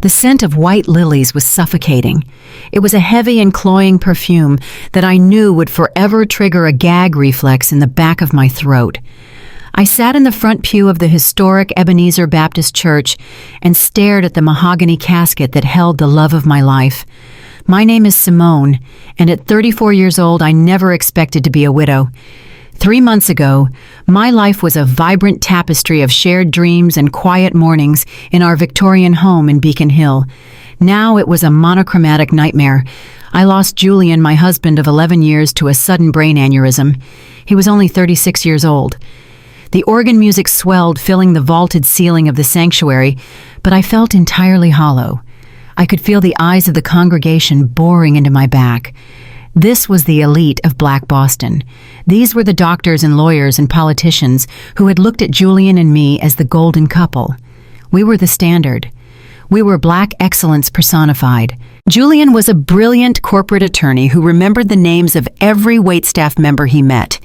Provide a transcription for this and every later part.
The scent of white lilies was suffocating. It was a heavy and cloying perfume that I knew would forever trigger a gag reflex in the back of my throat. I sat in the front pew of the historic Ebenezer Baptist Church and stared at the mahogany casket that held the love of my life. My name is Simone, and at 34 years old, I never expected to be a widow. 3 months ago, my life was a vibrant tapestry of shared dreams and quiet mornings in our Victorian home in Beacon Hill. Now it was a monochromatic nightmare. I lost Julian, my husband of 11 years, to a sudden brain aneurysm. He was only 36 years old. The organ music swelled, filling the vaulted ceiling of the sanctuary, but I felt entirely hollow. I could feel the eyes of the congregation boring into my back. This was the elite of Black Boston. These were the doctors and lawyers and politicians who had looked at Julian and me as the golden couple. We were the standard. We were Black excellence personified. Julian was a brilliant corporate attorney who remembered the names of every waitstaff member he met.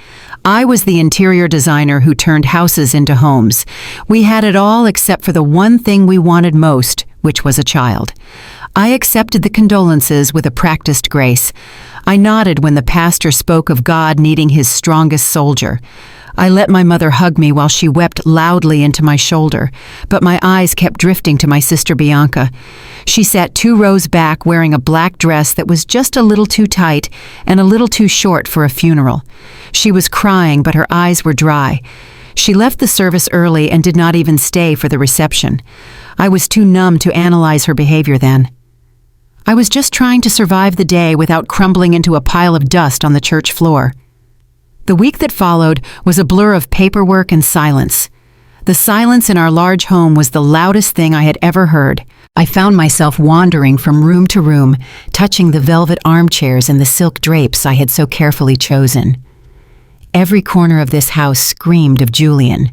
I was the interior designer who turned houses into homes. We had it all except for the one thing we wanted most, which was a child. I accepted the condolences with a practiced grace. I nodded when the pastor spoke of God needing his strongest soldier. I let my mother hug me while she wept loudly into my shoulder, but my eyes kept drifting to my sister Bianca. She sat 2 rows back wearing a black dress that was just a little too tight and a little too short for a funeral. She was crying, but her eyes were dry. She left the service early and did not even stay for the reception. I was too numb to analyze her behavior then. I was just trying to survive the day without crumbling into a pile of dust on the church floor. The week that followed was a blur of paperwork and silence. The silence in our large home was the loudest thing I had ever heard. I found myself wandering from room to room, touching the velvet armchairs and the silk drapes I had so carefully chosen. Every corner of this house screamed of Julian.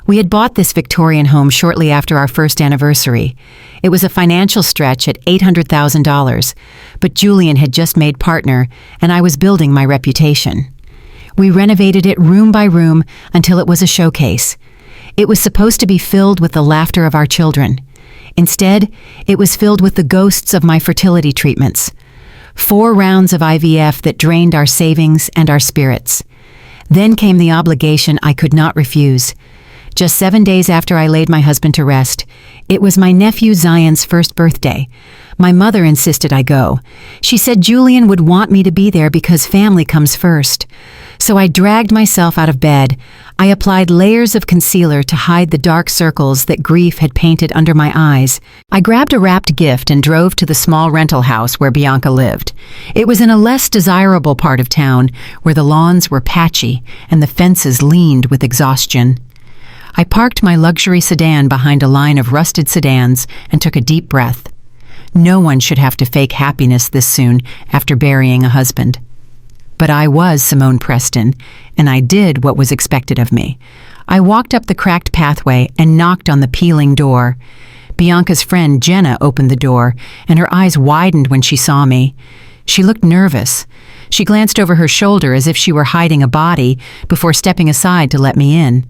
We had bought this Victorian home shortly after our first anniversary. It was a financial stretch at $800,000, but Julian had just made partner, and I was building my reputation. We renovated it room by room until it was a showcase. It was supposed to be filled with the laughter of our children. Instead, it was filled with the ghosts of my fertility treatments. 4 rounds of IVF that drained our savings and our spirits. Then came the obligation I could not refuse. Just 7 days after I laid my husband to rest, it was my nephew Zion's first birthday. My mother insisted I go. She said Julian would want me to be there because family comes first. So I dragged myself out of bed. I applied layers of concealer to hide the dark circles that grief had painted under my eyes. I grabbed a wrapped gift and drove to the small rental house where Bianca lived. It was in a less desirable part of town, where the lawns were patchy and the fences leaned with exhaustion. I parked my luxury sedan behind a line of rusted sedans and took a deep breath. No one should have to fake happiness this soon after burying a husband. But I was Simone Preston, and I did what was expected of me. I walked up the cracked pathway and knocked on the peeling door. Bianca's friend Jenna opened the door, and her eyes widened when she saw me. She looked nervous. She glanced over her shoulder as if she were hiding a body before stepping aside to let me in.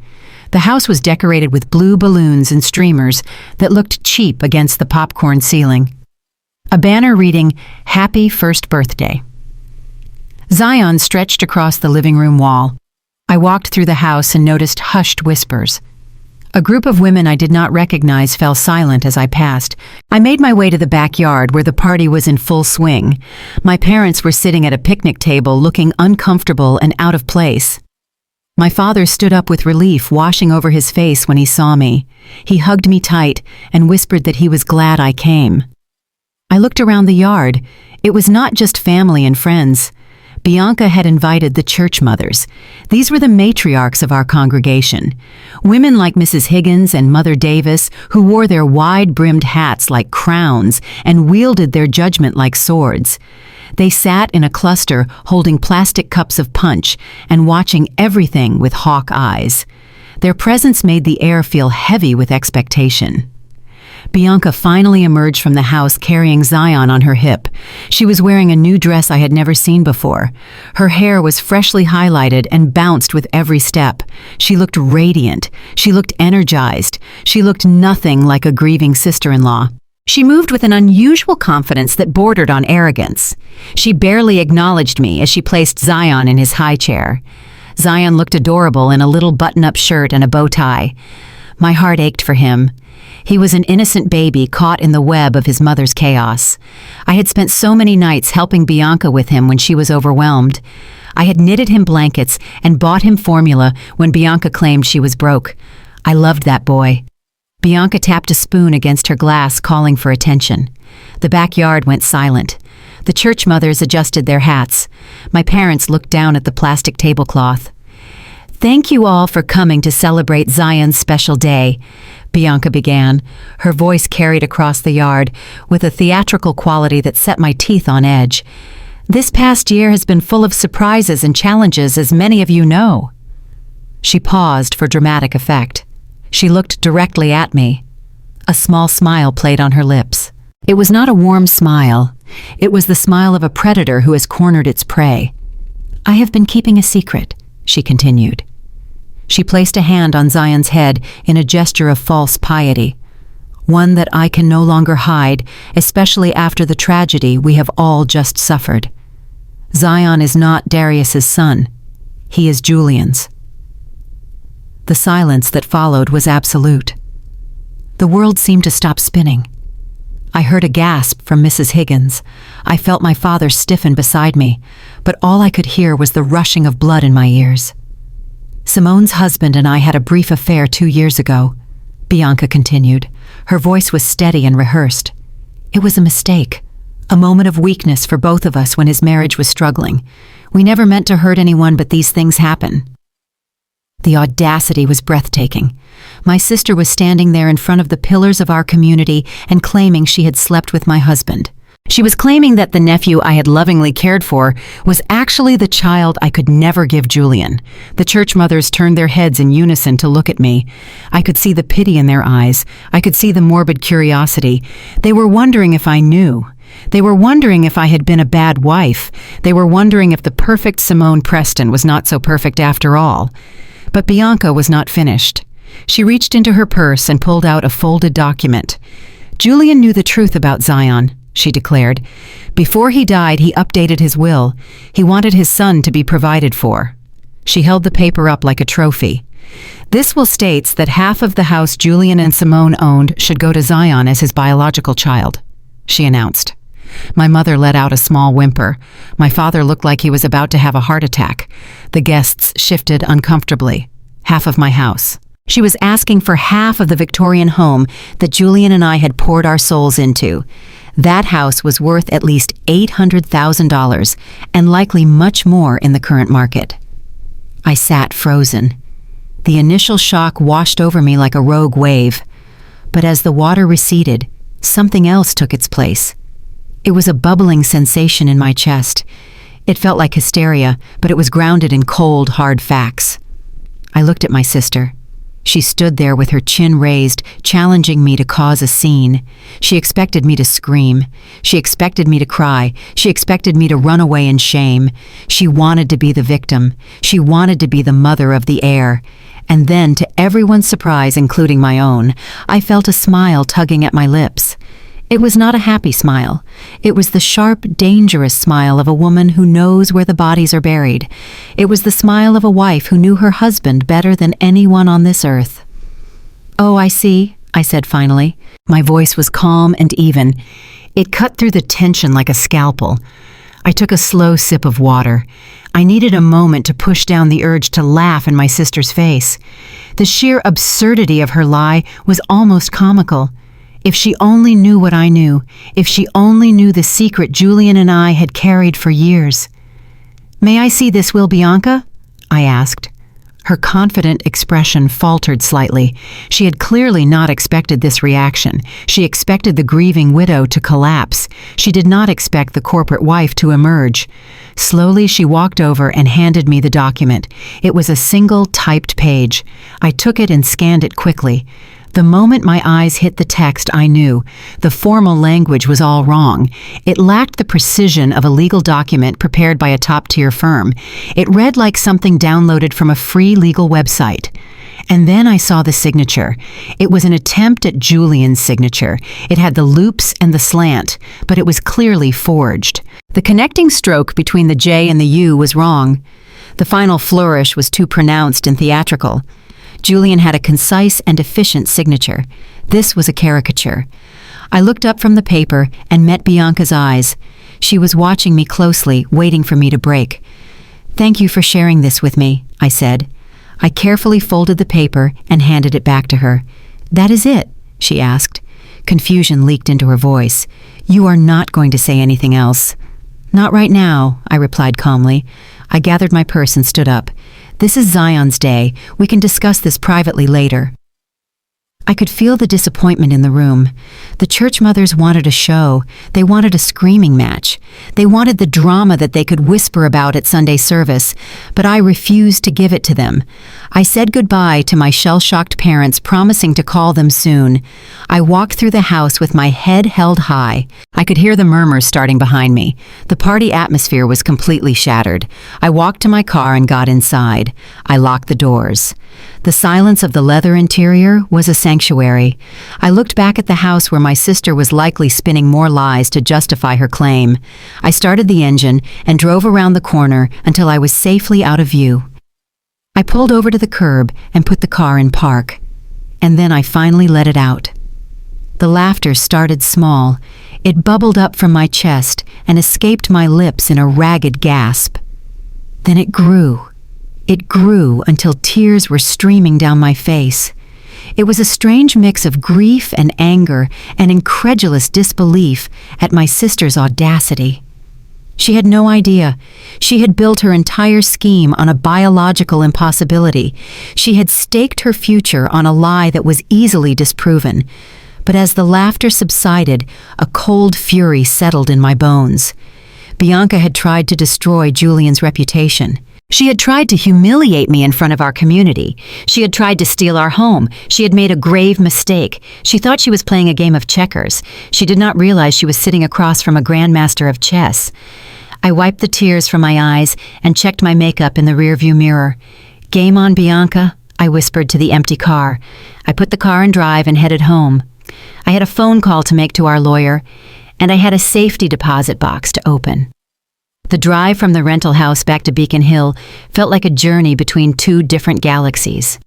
The house was decorated with blue balloons and streamers that looked cheap against the popcorn ceiling. A banner reading, "Happy First Birthday." Zion stretched across the living room wall. I walked through the house and noticed hushed whispers. A group of women I did not recognize fell silent as I passed. I made my way to the backyard where the party was in full swing. My parents were sitting at a picnic table looking uncomfortable and out of place. My father stood up with relief washing over his face when he saw me. He hugged me tight and whispered that he was glad I came. I looked around the yard. It was not just family and friends. Bianca had invited the church mothers. These were the matriarchs of our congregation. Women like Mrs. Higgins and Mother Davis, who wore their wide-brimmed hats like crowns and wielded their judgment like swords. They sat in a cluster holding plastic cups of punch and watching everything with hawk eyes. Their presence made the air feel heavy with expectation. Bianca finally emerged from the house carrying Zion on her hip. She was wearing a new dress I had never seen before. Her hair was freshly highlighted and bounced with every step. She looked radiant. She looked energized. She looked nothing like a grieving sister-in-law. She moved with an unusual confidence that bordered on arrogance. She barely acknowledged me as she placed Zion in his high chair. Zion looked adorable in a little button-up shirt and a bow tie. My heart ached for him. He was an innocent baby caught in the web of his mother's chaos. I had spent so many nights helping Bianca with him when she was overwhelmed. I had knitted him blankets and bought him formula when Bianca claimed she was broke. I loved that boy. Bianca tapped a spoon against her glass, calling for attention. The backyard went silent. The church mothers adjusted their hats. My parents looked down at the plastic tablecloth. "Thank you all for coming to celebrate Zion's special day," Bianca began. Her voice carried across the yard with a theatrical quality that set my teeth on edge. "This past year has been full of surprises and challenges, as many of you know." She paused for dramatic effect. She looked directly at me. A small smile played on her lips. It was not a warm smile. It was the smile of a predator who has cornered its prey. "I have been keeping a secret," she continued. She placed a hand on Zion's head in a gesture of false piety. "One that I can no longer hide, especially after the tragedy we have all just suffered. Zion is not Darius's son. He is Julian's." The silence that followed was absolute. The world seemed to stop spinning. I heard a gasp from Mrs. Higgins. I felt my father stiffen beside me, but all I could hear was the rushing of blood in my ears. "Simone's husband and I had a brief affair 2 years ago," Bianca continued. Her voice was steady and rehearsed. "It was a mistake, a moment of weakness for both of us when his marriage was struggling. We never meant to hurt anyone, but these things happen." The audacity was breathtaking. My sister was standing there in front of the pillars of our community and claiming she had slept with my husband. She was claiming that the nephew I had lovingly cared for was actually the child I could never give Julian. The church mothers turned their heads in unison to look at me. I could see the pity in their eyes. I could see the morbid curiosity. They were wondering if I knew. They were wondering if I had been a bad wife. They were wondering if the perfect Simone Preston was not so perfect after all. But Bianca was not finished. She reached into her purse and pulled out a folded document. "Julian knew the truth about Zion," she declared. "Before he died, he updated his will. He wanted his son to be provided for." She held the paper up like a trophy. "This will states that half of the house Julian and Simone owned should go to Zion as his biological child," she announced. My mother let out a small whimper. My father looked like he was about to have a heart attack. The guests shifted uncomfortably. "Half of my house." She was asking for half of the Victorian home that Julian and I had poured our souls into. That house was worth at least $800,000 and likely much more in the current market. I sat frozen. The initial shock washed over me like a rogue wave. But as the water receded, something else took its place. It was a bubbling sensation in my chest. It felt like hysteria, but it was grounded in cold, hard facts. I looked at my sister. She stood there with her chin raised, challenging me to cause a scene. She expected me to scream. She expected me to cry. She expected me to run away in shame. She wanted to be the victim. She wanted to be the mother of the heir. And then, to everyone's surprise, including my own, I felt a smile tugging at my lips. It was not a happy smile. It was the sharp, dangerous smile of a woman who knows where the bodies are buried. It was the smile of a wife who knew her husband better than anyone on this earth. "Oh, I see," I said finally. My voice was calm and even. It cut through the tension like a scalpel. I took a slow sip of water. I needed a moment to push down the urge to laugh in my sister's face. The sheer absurdity of her lie was almost comical. If she only knew what I knew, if she only knew the secret Julian and I had carried for years. "May I see this will, Bianca?" I asked. Her confident expression faltered slightly. She had clearly not expected this reaction. She expected the grieving widow to collapse. She did not expect the corporate wife to emerge. Slowly, she walked over and handed me the document. It was a single typed page. I took it and scanned it quickly. The moment my eyes hit the text, I knew. The formal language was all wrong. It lacked the precision of a legal document prepared by a top-tier firm. It read like something downloaded from a free legal website. And then I saw the signature. It was an attempt at Julian's signature. It had the loops and the slant, but it was clearly forged. The connecting stroke between the J and the U was wrong. The final flourish was too pronounced and theatrical. Julian had a concise and efficient signature. This was a caricature. I looked up from the paper and met Bianca's eyes. She was watching me closely, waiting for me to break. "Thank you for sharing this with me," I said. I carefully folded the paper and handed it back to her. "That is it?" she asked. Confusion leaked into her voice. "You are not going to say anything else?" "Not right now," I replied calmly. I gathered my purse and stood up. "This is Zion's day. We can discuss this privately later." I could feel the disappointment in the room. The church mothers wanted a show. They wanted a screaming match. They wanted the drama that they could whisper about at Sunday service, but I refused to give it to them. I said goodbye to my shell-shocked parents, promising to call them soon. I walked through the house with my head held high. I could hear the murmurs starting behind me. The party atmosphere was completely shattered. I walked to my car and got inside. I locked the doors. The silence of the leather interior was a sanctuary. I looked back at the house where my sister was likely spinning more lies to justify her claim. I started the engine and drove around the corner until I was safely out of view. I pulled over to the curb and put the car in park. And then I finally let it out. The laughter started small. It bubbled up from my chest and escaped my lips in a ragged gasp. Then it grew. It grew until tears were streaming down my face. It was a strange mix of grief and anger and incredulous disbelief at my sister's audacity. She had no idea. She had built her entire scheme on a biological impossibility. She had staked her future on a lie that was easily disproven. But as the laughter subsided, a cold fury settled in my bones. Bianca had tried to destroy Julian's reputation. She had tried to humiliate me in front of our community. She had tried to steal our home. She had made a grave mistake. She thought she was playing a game of checkers. She did not realize she was sitting across from a grandmaster of chess. I wiped the tears from my eyes and checked my makeup in the rearview mirror. "Game on, Bianca," I whispered to the empty car. I put the car in drive and headed home. I had a phone call to make to our lawyer, and I had a safety deposit box to open. The drive from the rental house back to Beacon Hill felt like a journey between two different galaxies.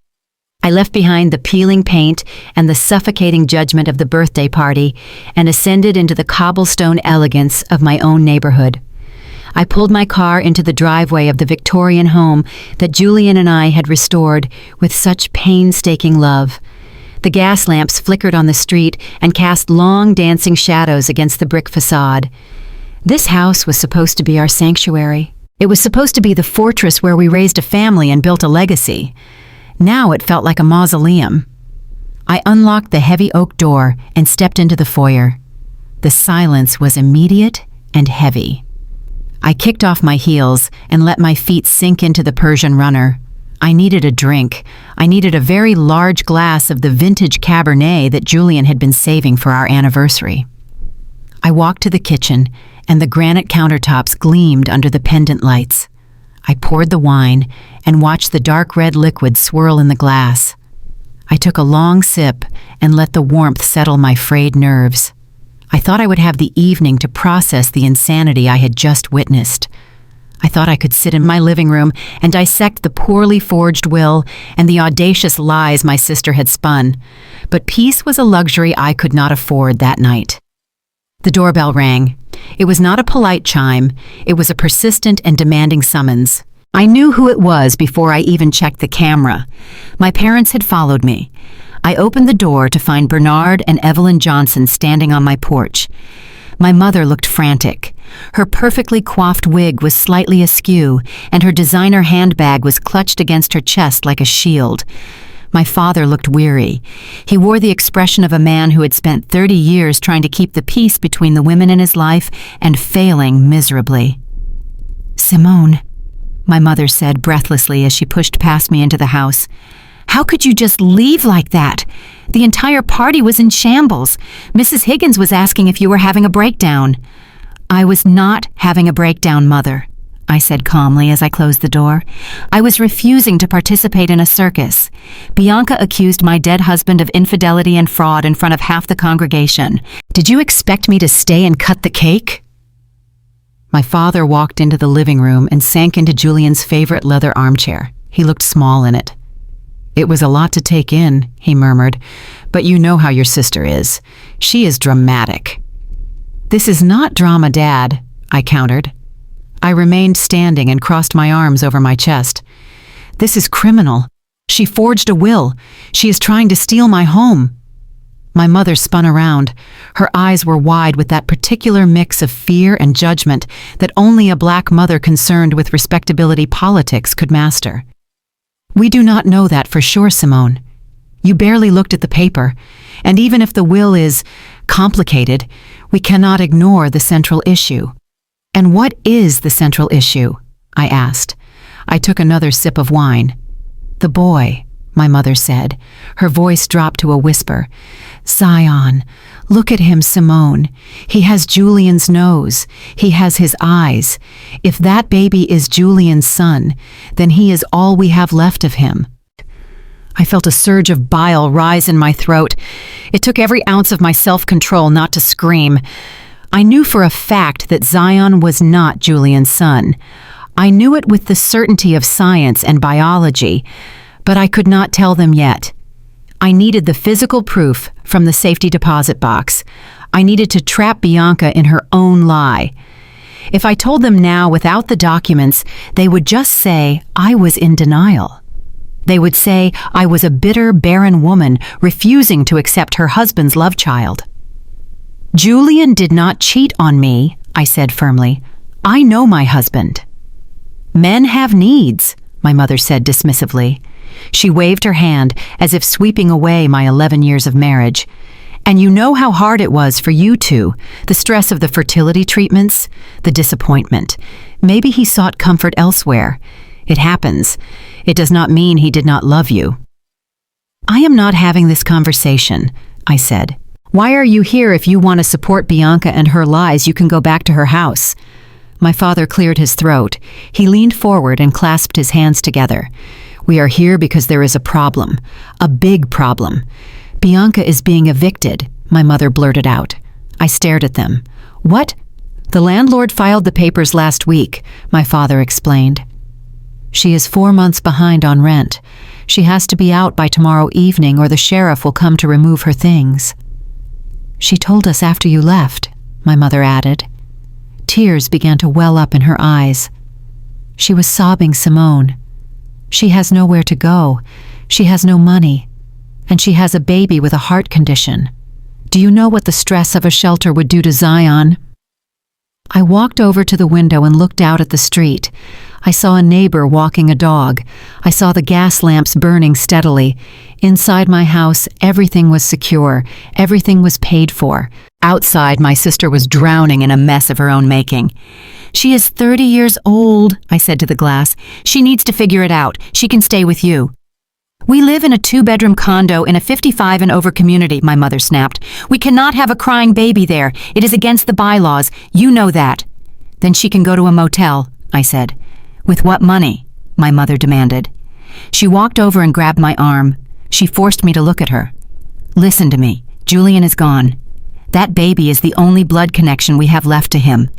I left behind the peeling paint and the suffocating judgment of the birthday party and ascended into the cobblestone elegance of my own neighborhood. I pulled my car into the driveway of the Victorian home that Julian and I had restored with such painstaking love. The gas lamps flickered on the street and cast long dancing shadows against the brick facade. This house was supposed to be our sanctuary. It was supposed to be the fortress where we raised a family and built a legacy. Now it felt like a mausoleum. I unlocked the heavy oak door and stepped into the foyer. The silence was immediate and heavy. I kicked off my heels and let my feet sink into the Persian runner. I needed a drink. I needed a very large glass of the vintage Cabernet that Julian had been saving for our anniversary. I walked to the kitchen, and the granite countertops gleamed under the pendant lights. I poured the wine and watched the dark red liquid swirl in the glass. I took a long sip and let the warmth settle my frayed nerves. I thought I would have the evening to process the insanity I had just witnessed. I thought I could sit in my living room and dissect the poorly forged will and the audacious lies my sister had spun. But peace was a luxury I could not afford that night. The doorbell rang. It was not a polite chime. It was a persistent and demanding summons. I knew who it was before I even checked the camera. My parents had followed me. I opened the door to find Bernard and Evelyn Johnson standing on my porch. My mother looked frantic. Her perfectly coiffed wig was slightly askew, and her designer handbag was clutched against her chest like a shield. My father looked weary. He wore the expression of a man who had spent 30 years trying to keep the peace between the women in his life and failing miserably. "Simone," my mother said breathlessly as she pushed past me into the house. "How could you just leave like that? The entire party was in shambles. Mrs. Higgins was asking if you were having a breakdown." "I was not having a breakdown, Mother. I said calmly as I closed the door. I was refusing to participate in a circus. Bianca accused my dead husband of infidelity and fraud in front of half the congregation. Did you expect me to stay and cut the cake? My father walked into the living room and sank into Julian's favorite leather armchair. He looked small in it. It was a lot to take in, he murmured, but you know how your sister is. She is dramatic. This is not drama, Dad, I countered. I remained standing and crossed my arms over my chest. This is criminal. She forged a will. She is trying to steal my home. My mother spun around. Her eyes were wide with that particular mix of fear and judgment that only a black mother concerned with respectability politics could master. We do not know that for sure, Simone. You barely looked at the paper, and even if the will is complicated, we cannot ignore the central issue. And what is the central issue? I asked. I took another sip of wine. The boy, my mother said. Her voice dropped to a whisper. Zion, look at him, Simone. He has Julian's nose. He has his eyes. If that baby is Julian's son, then he is all we have left of him. I felt a surge of bile rise in my throat. It took every ounce of my self-control not to scream. I knew for a fact that Zion was not Julian's son. I knew it with the certainty of science and biology, but I could not tell them yet. I needed the physical proof from the safety deposit box. I needed to trap Bianca in her own lie. If I told them now without the documents, they would just say I was in denial. They would say I was a bitter, barren woman refusing to accept her husband's love child. Julian did not cheat on me, I said firmly. I know my husband. Men have needs, my mother said dismissively. She waved her hand as if sweeping away my 11 years of marriage. And you know how hard it was for you two, the stress of the fertility treatments, the disappointment. Maybe he sought comfort elsewhere. It happens. It does not mean he did not love you. I am not having this conversation, I said. Why are you here if you want to support Bianca and her lies? You can go back to her house. My father cleared his throat. He leaned forward and clasped his hands together. We are here because there is a problem, a big problem. Bianca is being evicted, my mother blurted out. I stared at them. What? The landlord filed the papers last week, my father explained. She is 4 months behind on rent. She has to be out by tomorrow evening or the sheriff will come to remove her things. She told us after you left, my mother added. Tears began to well up in her eyes. She was sobbing Simone. She has nowhere to go. She has no money. And she has a baby with a heart condition. Do you know what the stress of a shelter would do to Zion? I walked over to the window and looked out at the street. I saw a neighbor walking a dog. I saw the gas lamps burning steadily. Inside my house, everything was secure. Everything was paid for. Outside, my sister was drowning in a mess of her own making. She is 30 years old, I said to the glass. She needs to figure it out. She can stay with you. We live in a 2-bedroom condo in a 55 and over community, my mother snapped. We cannot have a crying baby there. It is against the bylaws. You know that. Then she can go to a motel, I said. With what money? My mother demanded. She walked over and grabbed my arm. She forced me to look at her. Listen to me. Julian is gone. That baby is the only blood connection we have left to him.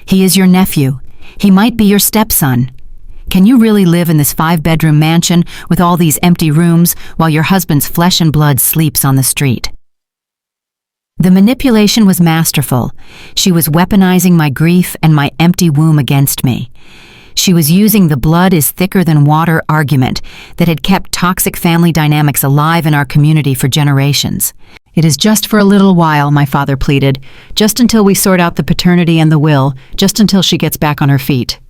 He is your nephew. He might be your stepson. Can you really live in this 5-bedroom mansion with all these empty rooms while your husband's flesh and blood sleeps on the street? The manipulation was masterful. She was weaponizing my grief and my empty womb against me. She was using the blood is thicker than water argument that had kept toxic family dynamics alive in our community for generations. It is just for a little while, my father pleaded, just until we sort out the paternity and the will, just until she gets back on her feet.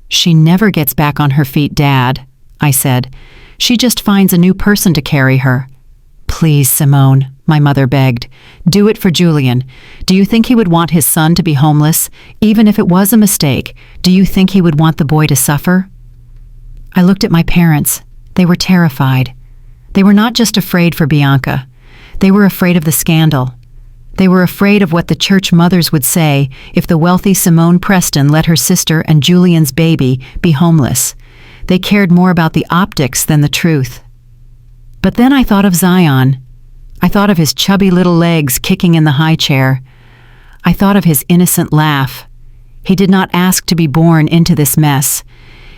She never gets back on her feet, Dad, I said. She just finds a new person to carry her. Please, Simone, my mother begged. Do it for Julian. Do you think he would want his son to be homeless? Even if it was a mistake, do you think he would want the boy to suffer? I looked at my parents. They were terrified. They were not just afraid for Bianca. They were afraid of the scandal. They were afraid of what the church mothers would say if the wealthy Simone Preston let her sister and Julian's baby be homeless. They cared more about the optics than the truth. But then I thought of Zion. I thought of his chubby little legs kicking in the high chair. I thought of his innocent laugh. He did not ask to be born into this mess.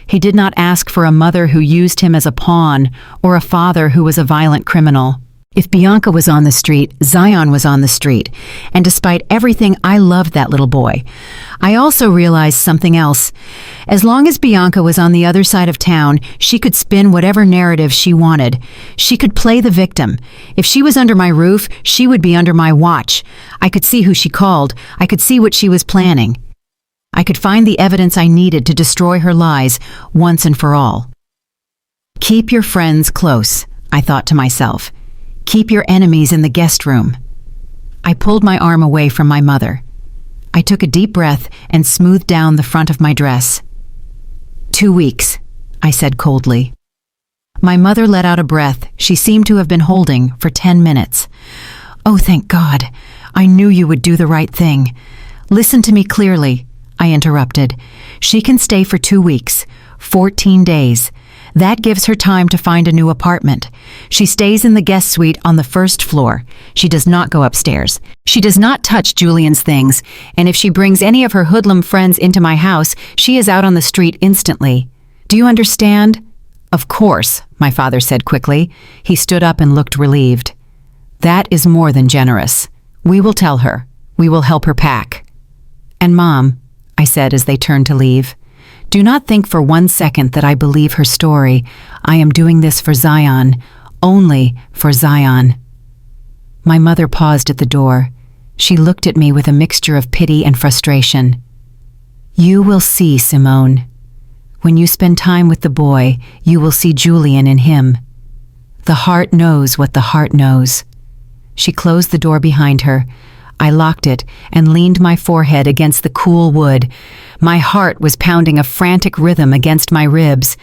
He did not ask for a mother who used him as a pawn or a father who was a violent criminal. If Bianca was on the street, Zion was on the street, and despite everything, I loved that little boy. I also realized something else. As long as Bianca was on the other side of town, she could spin whatever narrative she wanted. She could play the victim. If she was under my roof, she would be under my watch. I could see who she called. I could see what she was planning. I could find the evidence I needed to destroy her lies once and for all. Keep your friends close, I thought to myself. Keep your enemies in the guest room. I pulled my arm away from my mother. I took a deep breath and smoothed down the front of my dress. 2 weeks, I said coldly. My mother let out a breath she seemed to have been holding for 10 minutes. Oh, thank God. I knew you would do the right thing. Listen to me clearly, I interrupted. She can stay for 2 weeks, 14 days. That gives her time to find a new apartment. She stays in the guest suite on the first floor. She does not go upstairs. She does not touch Julian's things, and if she brings any of her hoodlum friends into my house, she is out on the street instantly. Do you understand? Of course, my father said quickly. He stood up and looked relieved. That is more than generous. We will tell her. We will help her pack. And Mom, I said as they turned to leave, do not think for 1 second that I believe her story. I am doing this for Zion, only for Zion. My mother paused at the door. She looked at me with a mixture of pity and frustration. You will see, Simone. When you spend time with the boy, you will see Julian in him. The heart knows what the heart knows. She closed the door behind her. I locked it and leaned my forehead against the cool wood. My heart was pounding a frantic rhythm against my ribs.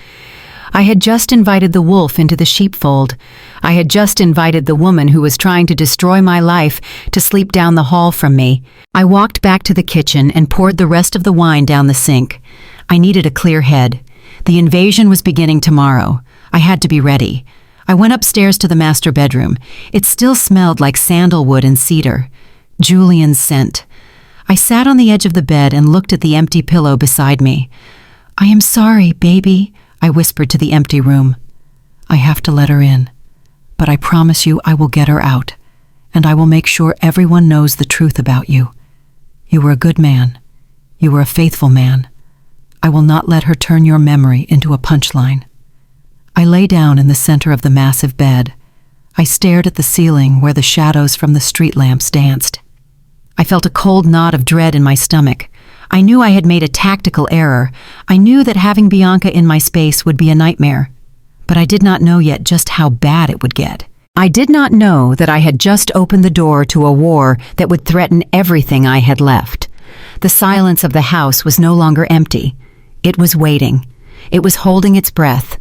I had just invited the wolf into the sheepfold. I had just invited the woman who was trying to destroy my life to sleep down the hall from me. I walked back to the kitchen and poured the rest of the wine down the sink. I needed a clear head. The invasion was beginning tomorrow. I had to be ready. I went upstairs to the master bedroom. It still smelled like sandalwood and cedar. Julian's scent. I sat on the edge of the bed and looked at the empty pillow beside me. I am sorry, baby, I whispered to the empty room. I have to let her in, but I promise you I will get her out, and I will make sure everyone knows the truth about you. You were a good man. You were a faithful man. I will not let her turn your memory into a punchline. I lay down in the center of the massive bed. I stared at the ceiling where the shadows from the street lamps danced. I felt a cold knot of dread in my stomach. I knew I had made a tactical error. I knew that having Bianca in my space would be a nightmare. But I did not know yet just how bad it would get. I did not know that I had just opened the door to a war that would threaten everything I had left. The silence of the house was no longer empty. It was waiting. It was holding its breath.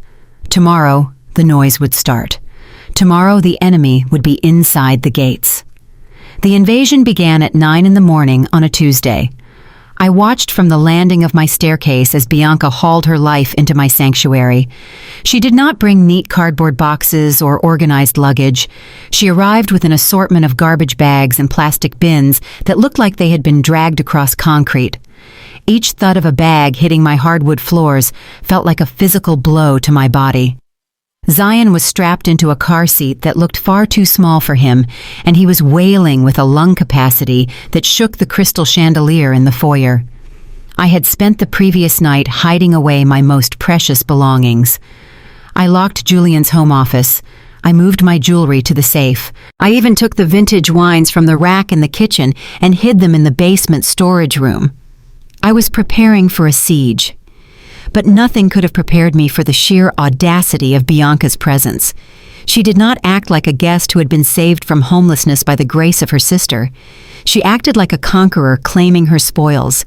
Tomorrow, the noise would start. Tomorrow, the enemy would be inside the gates. The invasion began at 9 in the morning on a Tuesday. I watched from the landing of my staircase as Bianca hauled her life into my sanctuary. She did not bring neat cardboard boxes or organized luggage. She arrived with an assortment of garbage bags and plastic bins that looked like they had been dragged across concrete. Each thud of a bag hitting my hardwood floors felt like a physical blow to my body. Zion was strapped into a car seat that looked far too small for him, and he was wailing with a lung capacity that shook the crystal chandelier in the foyer. I had spent the previous night hiding away my most precious belongings. I locked Julian's home office. I moved my jewelry to the safe. I even took the vintage wines from the rack in the kitchen and hid them in the basement storage room. I was preparing for a siege. But nothing could have prepared me for the sheer audacity of Bianca's presence. She did not act like a guest who had been saved from homelessness by the grace of her sister. She acted like a conqueror claiming her spoils.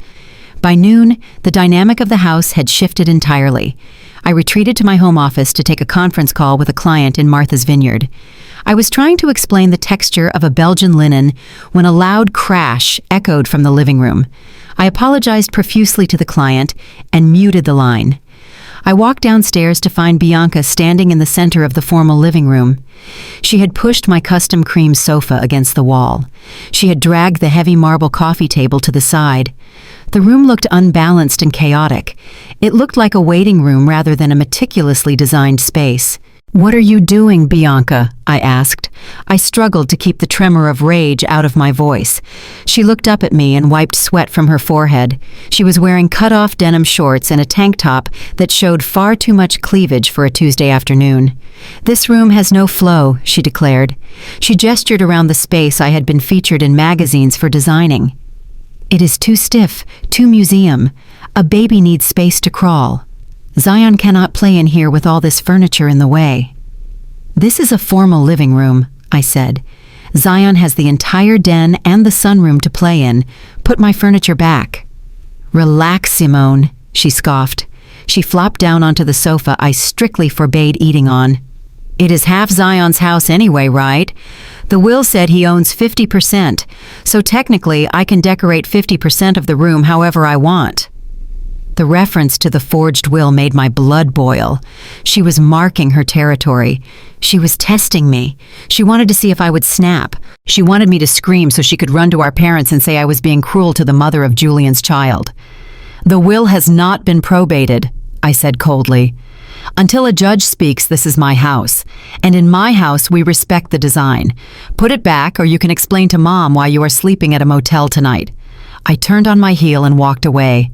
By noon, the dynamic of the house had shifted entirely. I retreated to my home office to take a conference call with a client in Martha's Vineyard. I was trying to explain the texture of a Belgian linen when a loud crash echoed from the living room. I apologized profusely to the client and muted the line. I walked downstairs to find Bianca standing in the center of the formal living room. She had pushed my custom cream sofa against the wall. She had dragged the heavy marble coffee table to the side. The room looked unbalanced and chaotic. It looked like a waiting room rather than a meticulously designed space. "What are you doing, Bianca?" I asked. I struggled to keep the tremor of rage out of my voice. She looked up at me and wiped sweat from her forehead. She was wearing cut-off denim shorts and a tank top that showed far too much cleavage for a Tuesday afternoon. "This room has no flow," she declared. She gestured around the space I had been featured in magazines for designing. "It is too stiff, too museum. A baby needs space to crawl. Zion cannot play in here with all this furniture in the way." "This is a formal living room," I said. "Zion has the entire den and the sunroom to play in. Put my furniture back." "Relax, Simone," she scoffed. She flopped down onto the sofa I strictly forbade eating on. "It is half Zion's house anyway, right? The will said he owns 50%, so technically I can decorate 50% of the room however I want." The reference to the forged will made my blood boil. She was marking her territory. She was testing me. She wanted to see if I would snap. She wanted me to scream so she could run to our parents and say I was being cruel to the mother of Julian's child. "The will has not been probated," I said coldly. "Until a judge speaks, this is my house. And in my house, we respect the design. Put it back, or you can explain to Mom why you are sleeping at a motel tonight." I turned on my heel and walked away.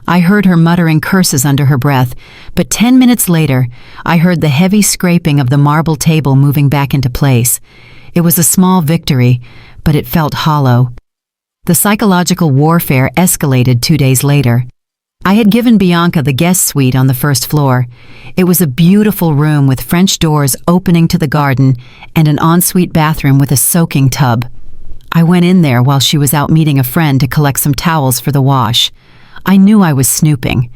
I heard her muttering curses under her breath, but 10 minutes later, I heard the heavy scraping of the marble table moving back into place. It was a small victory, but it felt hollow. The psychological warfare escalated 2 days later. I had given Bianca the guest suite on the first floor. It was a beautiful room with French doors opening to the garden and an ensuite bathroom with a soaking tub. I went in there while she was out meeting a friend to collect some towels for the wash. I knew I was snooping.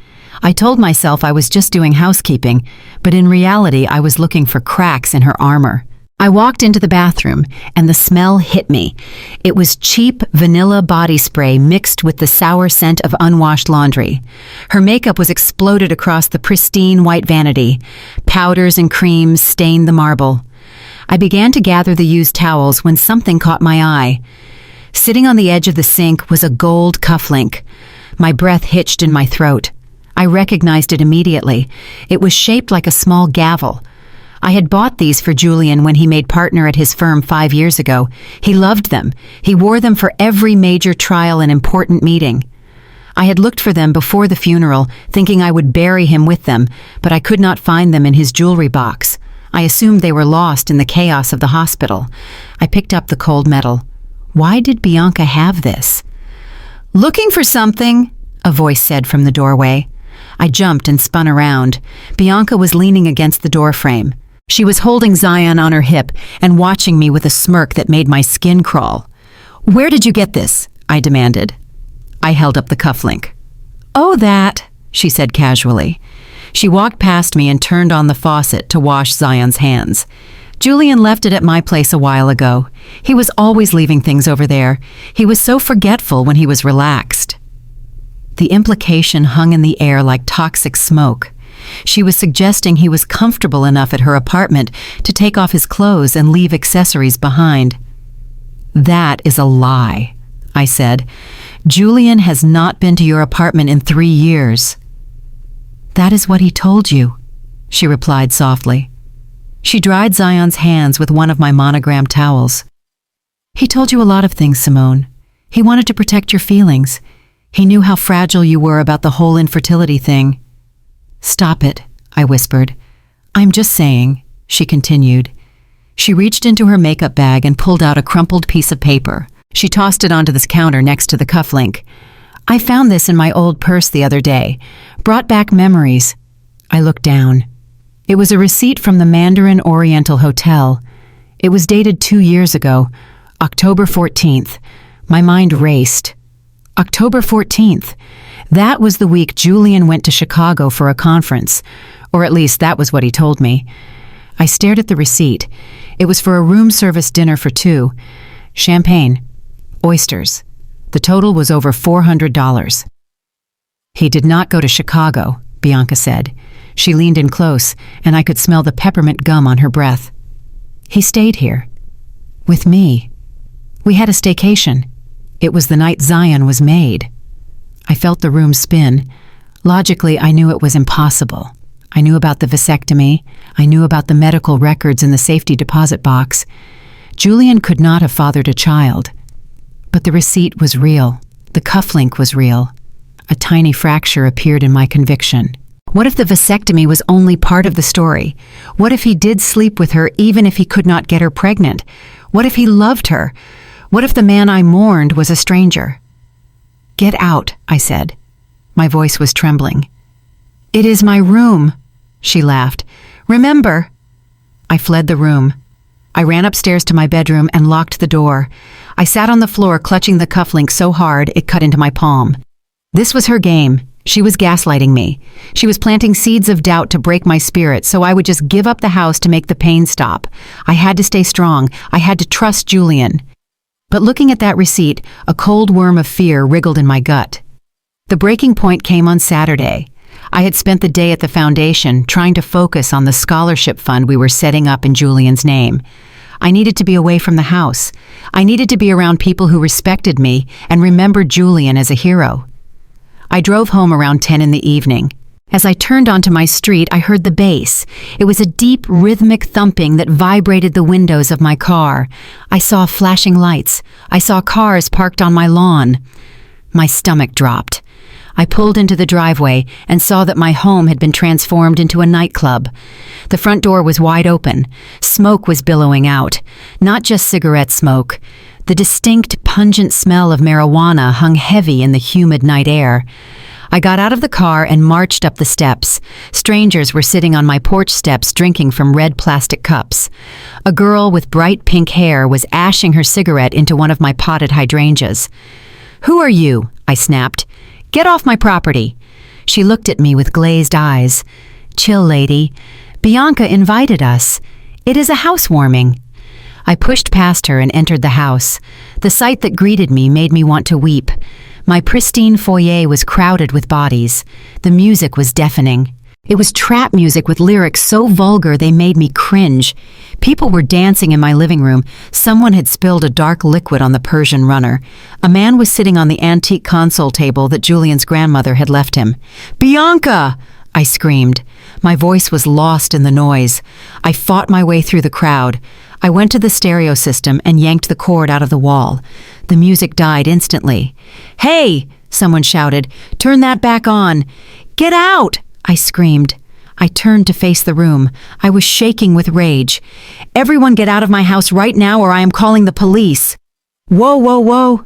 I told myself I was just doing housekeeping, but in reality I was looking for cracks in her armor. I walked into the bathroom, and the smell hit me. It was cheap vanilla body spray mixed with the sour scent of unwashed laundry. Her makeup was exploded across the pristine white vanity. Powders and creams stained the marble. I began to gather the used towels when something caught my eye. Sitting on the edge of the sink was a gold cufflink. My breath hitched in my throat. I recognized it immediately. It was shaped like a small gavel. I had bought these for Julian when he made partner at his firm 5 years ago. He loved them. He wore them for every major trial and important meeting. I had looked for them before the funeral, thinking I would bury him with them, but I could not find them in his jewelry box. I assumed they were lost in the chaos of the hospital. I picked up the cold metal. Why did Bianca have this? "Looking for something?" a voice said from the doorway. I jumped and spun around. Bianca was leaning against the doorframe. She was holding Zion on her hip and watching me with a smirk that made my skin crawl. "Where did you get this?" I demanded. I held up the cufflink. "Oh, that," she said casually. She walked past me and turned on the faucet to wash Zion's hands. "Julian left it at my place a while ago. He was always leaving things over there. He was so forgetful when he was relaxed." The implication hung in the air like toxic smoke. She was suggesting he was comfortable enough at her apartment to take off his clothes and leave accessories behind. "That is a lie," I said. "Julian has not been to your apartment in 3 years." "That is what he told you," she replied softly. She dried Zion's hands with one of my monogrammed towels. "He told you a lot of things, Simone. He wanted to protect your feelings. He knew how fragile you were about the whole infertility thing." "Stop it," I whispered. "I'm just saying," she continued. She reached into her makeup bag and pulled out a crumpled piece of paper. She tossed it onto the counter next to the cufflink. "I found this in my old purse the other day. Brought back memories." I looked down. It was a receipt from the Mandarin Oriental Hotel. It was dated 2 years ago, October 14th. My mind raced. October 14th. That was the week Julian went to Chicago for a conference, or at least that was what he told me. I stared at the receipt. It was for a room service dinner for two. Champagne. Oysters. The total was over $400. He did not go to Chicago, Bianca said. She leaned in close, and I could smell the peppermint gum on her breath. He stayed here. With me. We had a staycation. It was the night Zion was made. I felt the room spin. Logically, I knew it was impossible. I knew about the vasectomy. I knew about the medical records in the safety deposit box. Julian could not have fathered a child. But the receipt was real. The cufflink was real. A tiny fracture appeared in my conviction. What if the vasectomy was only part of the story? What if he did sleep with her even if he could not get her pregnant? What if he loved her? What if the man I mourned was a stranger? "Get out," I said. My voice was trembling. "It is my room," she laughed. "Remember." I fled the room. I ran upstairs to my bedroom and locked the door. I sat on the floor clutching the cufflink so hard it cut into my palm. This was her game. She was gaslighting me. She was planting seeds of doubt to break my spirit so I would just give up the house to make the pain stop. I had to stay strong. I had to trust Julian. But looking at that receipt, a cold worm of fear wriggled in my gut. The breaking point came on Saturday. I had spent the day at the foundation trying to focus on the scholarship fund we were setting up in Julian's name. I needed to be away from the house. I needed to be around people who respected me and remembered Julian as a hero. I drove home around 10 in the evening. As I turned onto my street, I heard the bass. It was a deep, rhythmic thumping that vibrated the windows of my car. I saw flashing lights. I saw cars parked on my lawn. My stomach dropped. I pulled into the driveway and saw that my home had been transformed into a nightclub. The front door was wide open. Smoke was billowing out. Not just cigarette smoke. The distinct, pungent smell of marijuana hung heavy in the humid night air. I got out of the car and marched up the steps. Strangers were sitting on my porch steps drinking from red plastic cups. A girl with bright pink hair was ashing her cigarette into one of my potted hydrangeas. "Who are you?" I snapped. "Get off my property." She looked at me with glazed eyes. "Chill, lady. Bianca invited us. It is a housewarming." I pushed past her and entered the house. The sight that greeted me made me want to weep. My pristine foyer was crowded with bodies. The music was deafening. It was trap music with lyrics so vulgar they made me cringe. People were dancing in my living room. Someone had spilled a dark liquid on the Persian runner. A man was sitting on the antique console table that Julian's grandmother had left him. "Bianca!" I screamed. My voice was lost in the noise. I fought my way through the crowd. I went to the stereo system and yanked the cord out of the wall. The music died instantly. "Hey!" someone shouted. "Turn that back on!" "Get out!" I screamed. I turned to face the room. I was shaking with rage. "Everyone get out of my house right now or I am calling the police." "Whoa, whoa, whoa!"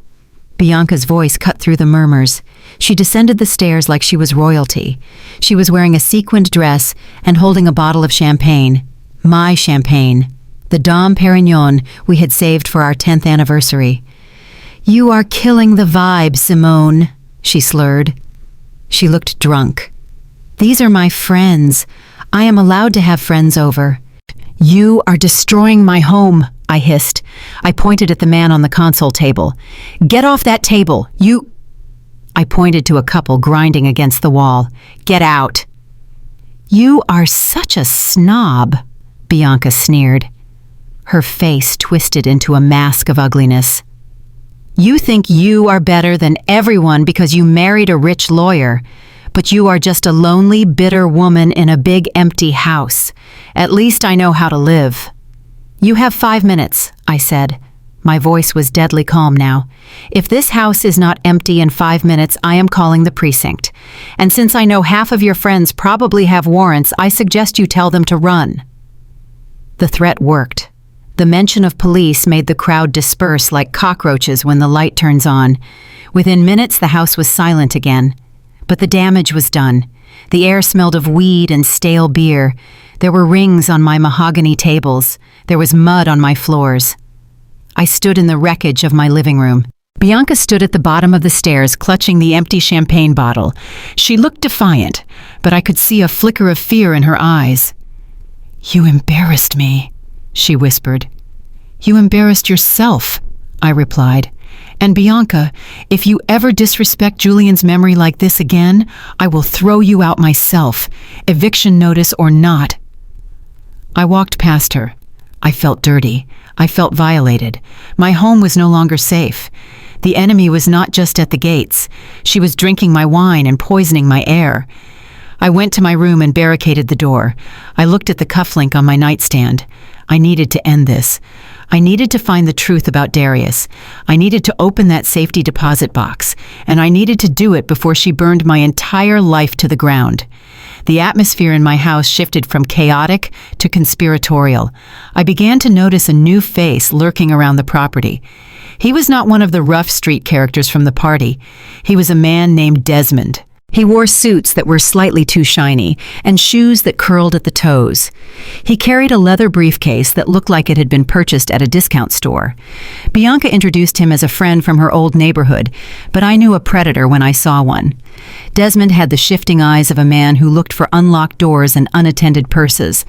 Bianca's voice cut through the murmurs. She descended the stairs like she was royalty. She was wearing a sequined dress and holding a bottle of champagne. My champagne. The Dom Perignon we had saved for our 10th anniversary. "You are killing the vibe, Simone," she slurred. She looked drunk. "These are my friends. I am allowed to have friends over." "You are destroying my home," I hissed. I pointed at the man on the console table. "Get off that table, you—" I pointed to a couple grinding against the wall. "Get out." "You are such a snob," Bianca sneered. Her face twisted into a mask of ugliness. "You think you are better than everyone because you married a rich lawyer, but you are just a lonely, bitter woman in a big, empty house. At least I know how to live." "You have 5 minutes," I said. My voice was deadly calm now. "If this house is not empty in 5 minutes, I am calling the precinct. And since I know half of your friends probably have warrants, I suggest you tell them to run." The threat worked. The mention of police made the crowd disperse like cockroaches when the light turns on. Within minutes, the house was silent again. But the damage was done. The air smelled of weed and stale beer. There were rings on my mahogany tables. There was mud on my floors. I stood in the wreckage of my living room. Bianca stood at the bottom of the stairs, clutching the empty champagne bottle. She looked defiant, but I could see a flicker of fear in her eyes. "You embarrassed me," she whispered. "You embarrassed yourself," I replied. "And Bianca, if you ever disrespect Julian's memory like this again, I will throw you out myself, eviction notice or not." I walked past her. I felt dirty. I felt violated. My home was no longer safe. The enemy was not just at the gates. She was drinking my wine and poisoning my air. I went to my room and barricaded the door. I looked at the cufflink on my nightstand. I needed to end this. I needed to find the truth about Darius. I needed to open that safety deposit box, and I needed to do it before she burned my entire life to the ground. The atmosphere in my house shifted from chaotic to conspiratorial. I began to notice a new face lurking around the property. He was not one of the rough street characters from the party. He was a man named Desmond. He wore suits that were slightly too shiny and shoes that curled at the toes. He carried a leather briefcase that looked like it had been purchased at a discount store. Bianca introduced him as a friend from her old neighborhood, but I knew a predator when I saw one. Desmond had the shifting eyes of a man who looked for unlocked doors and unattended purses.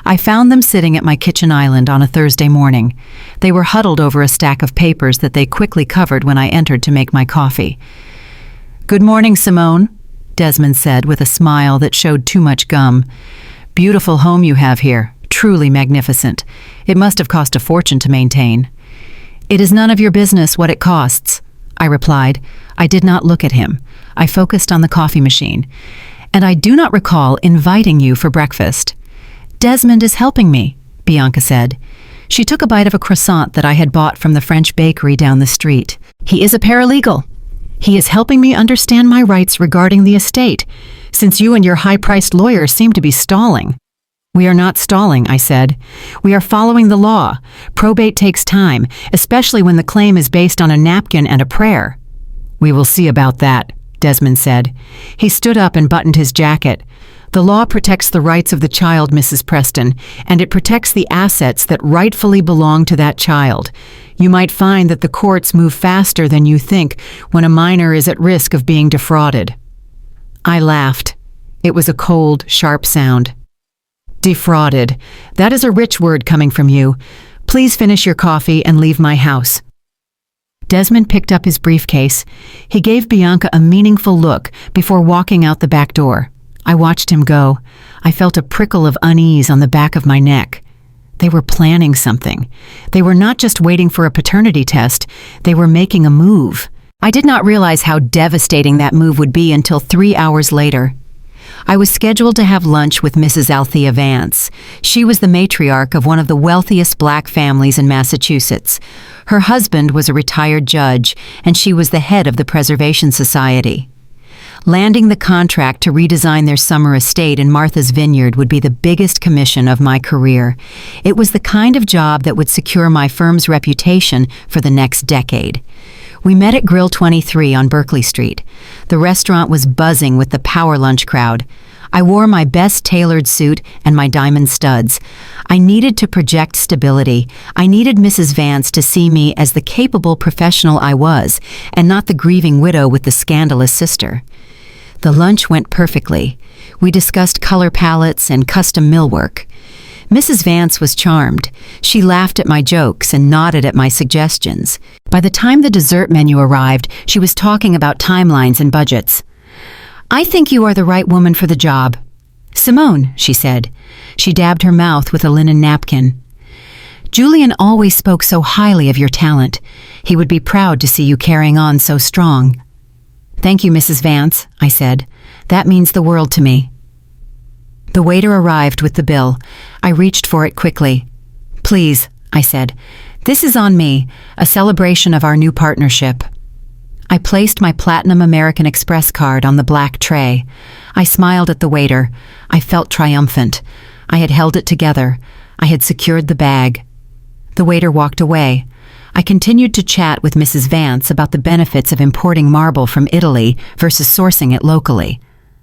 I found them sitting at my kitchen island on a Thursday morning. They were huddled over a stack of papers that they quickly covered when I entered to make my coffee. "Good morning, Simone," Desmond said with a smile that showed too much gum. "Beautiful home you have here, truly magnificent. It must have cost a fortune to maintain." "It is none of your business what it costs," I replied. I did not look at him. I focused on the coffee machine. "And I do not recall inviting you for breakfast." "Desmond is helping me," Bianca said. She took a bite of a croissant that I had bought from the French bakery down the street. "He is a paralegal. He is helping me understand my rights regarding the estate, since you and your high-priced lawyer seem to be stalling." "We are not stalling," I said. "We are following the law. Probate takes time, especially when the claim is based on a napkin and a prayer." "We will see about that," Desmond said. He stood up and buttoned his jacket. "The law protects the rights of the child, Mrs. Preston, and it protects the assets that rightfully belong to that child. You might find that the courts move faster than you think when a minor is at risk of being defrauded." I laughed. It was a cold, sharp sound. "Defrauded. That is a rich word coming from you. Please finish your coffee and leave my house." Desmond picked up his briefcase. He gave Bianca a meaningful look before walking out the back door. I watched him go. I felt a prickle of unease on the back of my neck. They were planning something. They were not just waiting for a paternity test. They were making a move. I did not realize how devastating that move would be until 3 hours later. I was scheduled to have lunch with Mrs. Althea Vance. She was the matriarch of one of the wealthiest black families in Massachusetts. Her husband was a retired judge, and she was the head of the Preservation Society. Landing the contract to redesign their summer estate in Martha's Vineyard would be the biggest commission of my career. It was the kind of job that would secure my firm's reputation for the next decade. We met at Grill 23 on Berkeley Street. The restaurant was buzzing with the power lunch crowd. I wore my best tailored suit and my diamond studs. I needed to project stability. I needed Mrs. Vance to see me as the capable professional I was, and not the grieving widow with the scandalous sister. The lunch went perfectly. We discussed color palettes and custom millwork. Mrs. Vance was charmed. She laughed at my jokes and nodded at my suggestions. By the time the dessert menu arrived, she was talking about timelines and budgets. "I think you are the right woman for the job." "Simone," she said. She dabbed her mouth with a linen napkin. "Julian always spoke so highly of your talent. He would be proud to see you carrying on so strong." "Thank you, Mrs. Vance," I said. "That means the world to me." The waiter arrived with the bill. I reached for it quickly. "Please," I said. "This is on me, a celebration of our new partnership." I placed my Platinum American Express card on the black tray. I smiled at the waiter. I felt triumphant. I had held it together. I had secured the bag. The waiter walked away. I continued to chat with Mrs. Vance about the benefits of importing marble from Italy versus sourcing it locally.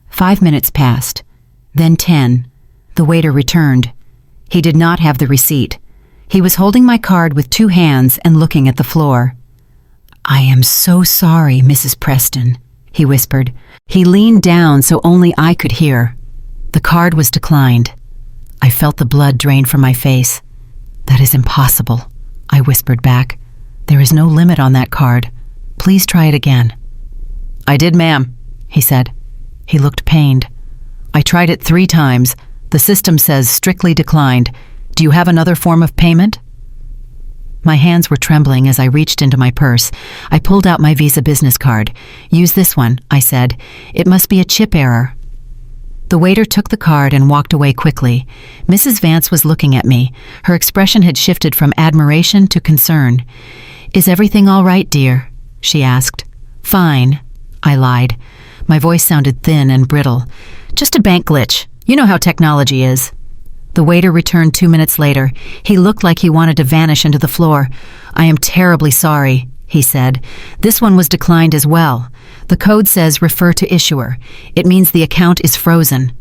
5 minutes passed. Then 10. The waiter returned. He did not have the receipt. He was holding my card with 2 hands and looking at the floor. "I am so sorry, Mrs. Preston," he whispered. He leaned down so only I could hear. The card was declined. I felt the blood drain from my face. "That is impossible," I whispered back. "There is no limit on that card. Please try it again." "I did, ma'am," he said. He looked pained. "I tried it 3 times. The system says strictly declined. Do you have another form of payment?" My hands were trembling as I reached into my purse. I pulled out my Visa business card. "Use this one," I said. "It must be a chip error." The waiter took the card and walked away quickly. Mrs. Vance was looking at me. Her expression had shifted from admiration to concern. "Is everything all right, dear?" she asked. "Fine," I lied. My voice sounded thin and brittle. "Just a bank glitch. You know how technology is." The waiter returned 2 minutes later. He looked like he wanted to vanish into the floor. "I am terribly sorry," he said. "This one was declined as well. The code says refer to issuer. It means the account is frozen."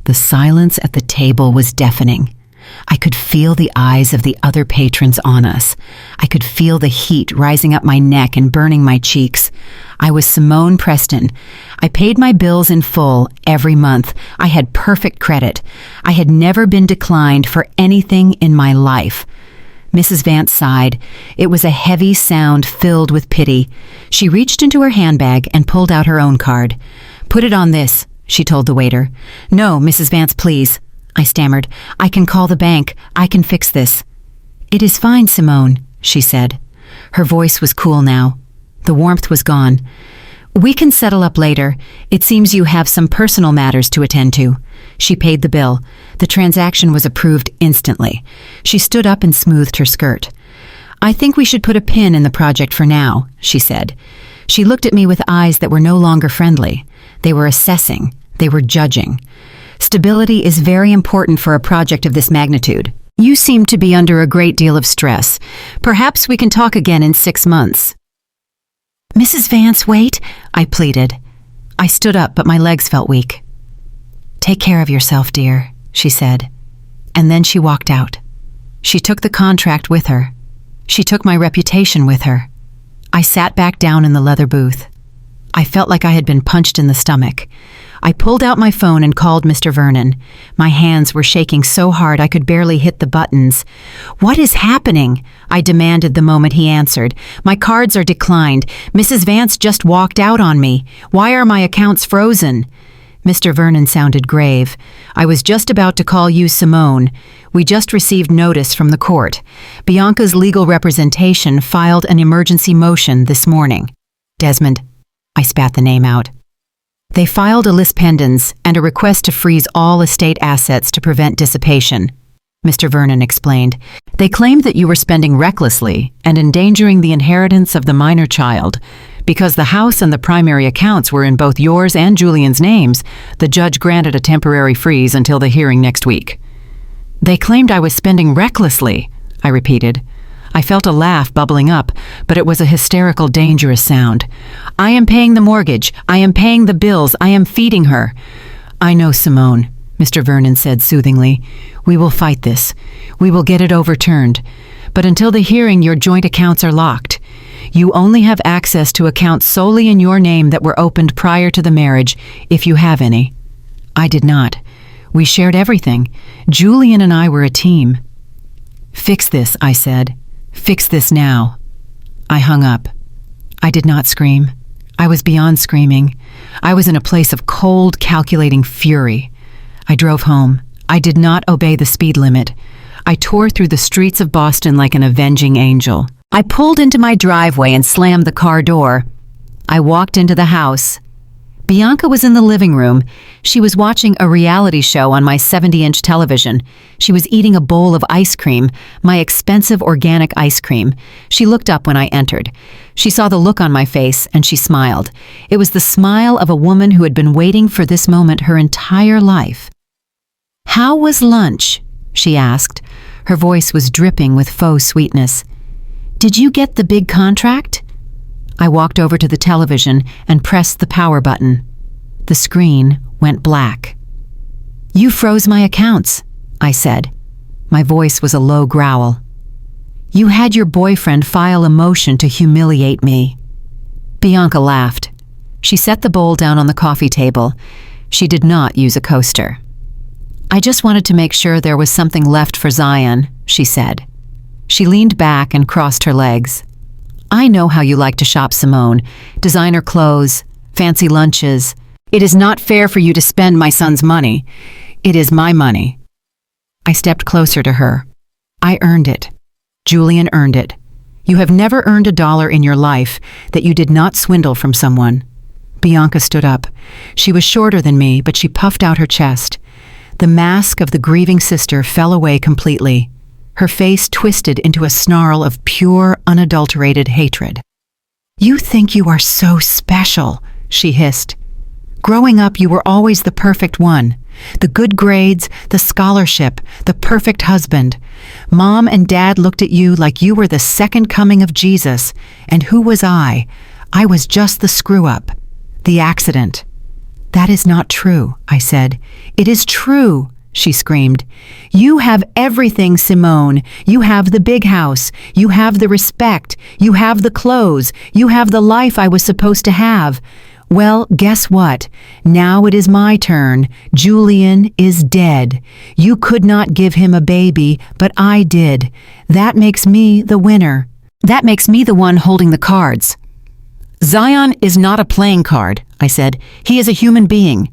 The silence at the table was deafening. I could feel the eyes of the other patrons on us. I could feel the heat rising up my neck and burning my cheeks. I was Simone Preston. I paid my bills in full every month. I had perfect credit. I had never been declined for anything in my life. Mrs. Vance sighed. It was a heavy sound filled with pity. She reached into her handbag and pulled out her own card. "Put it on this," she told the waiter. "No, Mrs. Vance, please," I stammered. "I can call the bank. I can fix this." "It is fine, Simone," she said. Her voice was cool now. The warmth was gone. "We can settle up later. It seems you have some personal matters to attend to." She paid the bill. The transaction was approved instantly. She stood up and smoothed her skirt. "I think we should put a pin in the project for now," she said. She looked at me with eyes that were no longer friendly. They were assessing. They were judging. "Stability is very important for a project of this magnitude. You seem to be under a great deal of stress. Perhaps we can talk again in 6 months." "Mrs. Vance, wait," I pleaded. I stood up, but my legs felt weak. "Take care of yourself, dear," she said. And then she walked out. She took the contract with her. She took my reputation with her. I sat back down in the leather booth. I felt like I had been punched in the stomach. I pulled out my phone and called Mr. Vernon. My hands were shaking so hard I could barely hit the buttons. "What is happening?" I demanded the moment he answered. "My cards are declined. Mrs. Vance just walked out on me. Why are my accounts frozen?" Mr. Vernon sounded grave. "I was just about to call you Simone. We just received notice from the court. Bianca's legal representation filed an emergency motion this morning." "Desmond," I spat the name out. "They filed a lis pendens and a request to freeze all estate assets to prevent dissipation," Mr. Vernon explained. "They claimed that you were spending recklessly and endangering the inheritance of the minor child. Because the house and the primary accounts were in both yours and Julian's names, the judge granted a temporary freeze until the hearing next week." "They claimed I was spending recklessly," I repeated. I felt a laugh bubbling up, but it was a hysterical, dangerous sound. "I am paying the mortgage. I am paying the bills. I am feeding her." "I know, Simone," Mr. Vernon said soothingly. "We will fight this. We will get it overturned. But until the hearing, your joint accounts are locked. You only have access to accounts solely in your name that were opened prior to the marriage, if you have any." I did not. We shared everything. Julian and I were a team. "Fix this," I said. "Fix this now." I hung up. I did not scream. I was beyond screaming. I was in a place of cold, calculating fury. I drove home. I did not obey the speed limit. I tore through the streets of Boston like an avenging angel. I pulled into my driveway and slammed the car door. I walked into the house. Bianca was in the living room. She was watching a reality show on my 70-inch television. She was eating a bowl of ice cream, my expensive organic ice cream. She looked up when I entered. She saw the look on my face and she smiled. It was the smile of a woman who had been waiting for this moment her entire life. "How was lunch?" she asked. Her voice was dripping with faux sweetness. "Did you get the big contract?" I walked over to the television and pressed the power button. The screen went black. "You froze my accounts," I said. My voice was a low growl. "You had your boyfriend file a motion to humiliate me." Bianca laughed. She set the bowl down on the coffee table. She did not use a coaster. I just wanted to make sure there was something left for Zion, she said. She leaned back and crossed her legs. I know how you like to shop, Simone. Designer clothes, fancy lunches. It is not fair for you to spend my son's money. It is my money. I stepped closer to her. I earned it. Julian earned it. You have never earned $1 in your life that you did not swindle from someone. Bianca stood up. She was shorter than me, but she puffed out her chest. The mask of the grieving sister fell away completely. Her face twisted into a snarl of pure, unadulterated hatred. You think you are so special, she hissed. Growing up, you were always the perfect one. The good grades, the scholarship, the perfect husband. Mom and Dad looked at you like you were the second coming of Jesus. And who was I? I was just the screw-up. The accident. That is not true, I said. It is true, she screamed. You have everything, Simone. You have the big house. You have the respect. You have the clothes. You have the life I was supposed to have. Well, guess what? Now it is my turn. Julian is dead. You could not give him a baby, but I did. That makes me the winner. That makes me the one holding the cards. Zion is not a playing card, I said. He is a human being.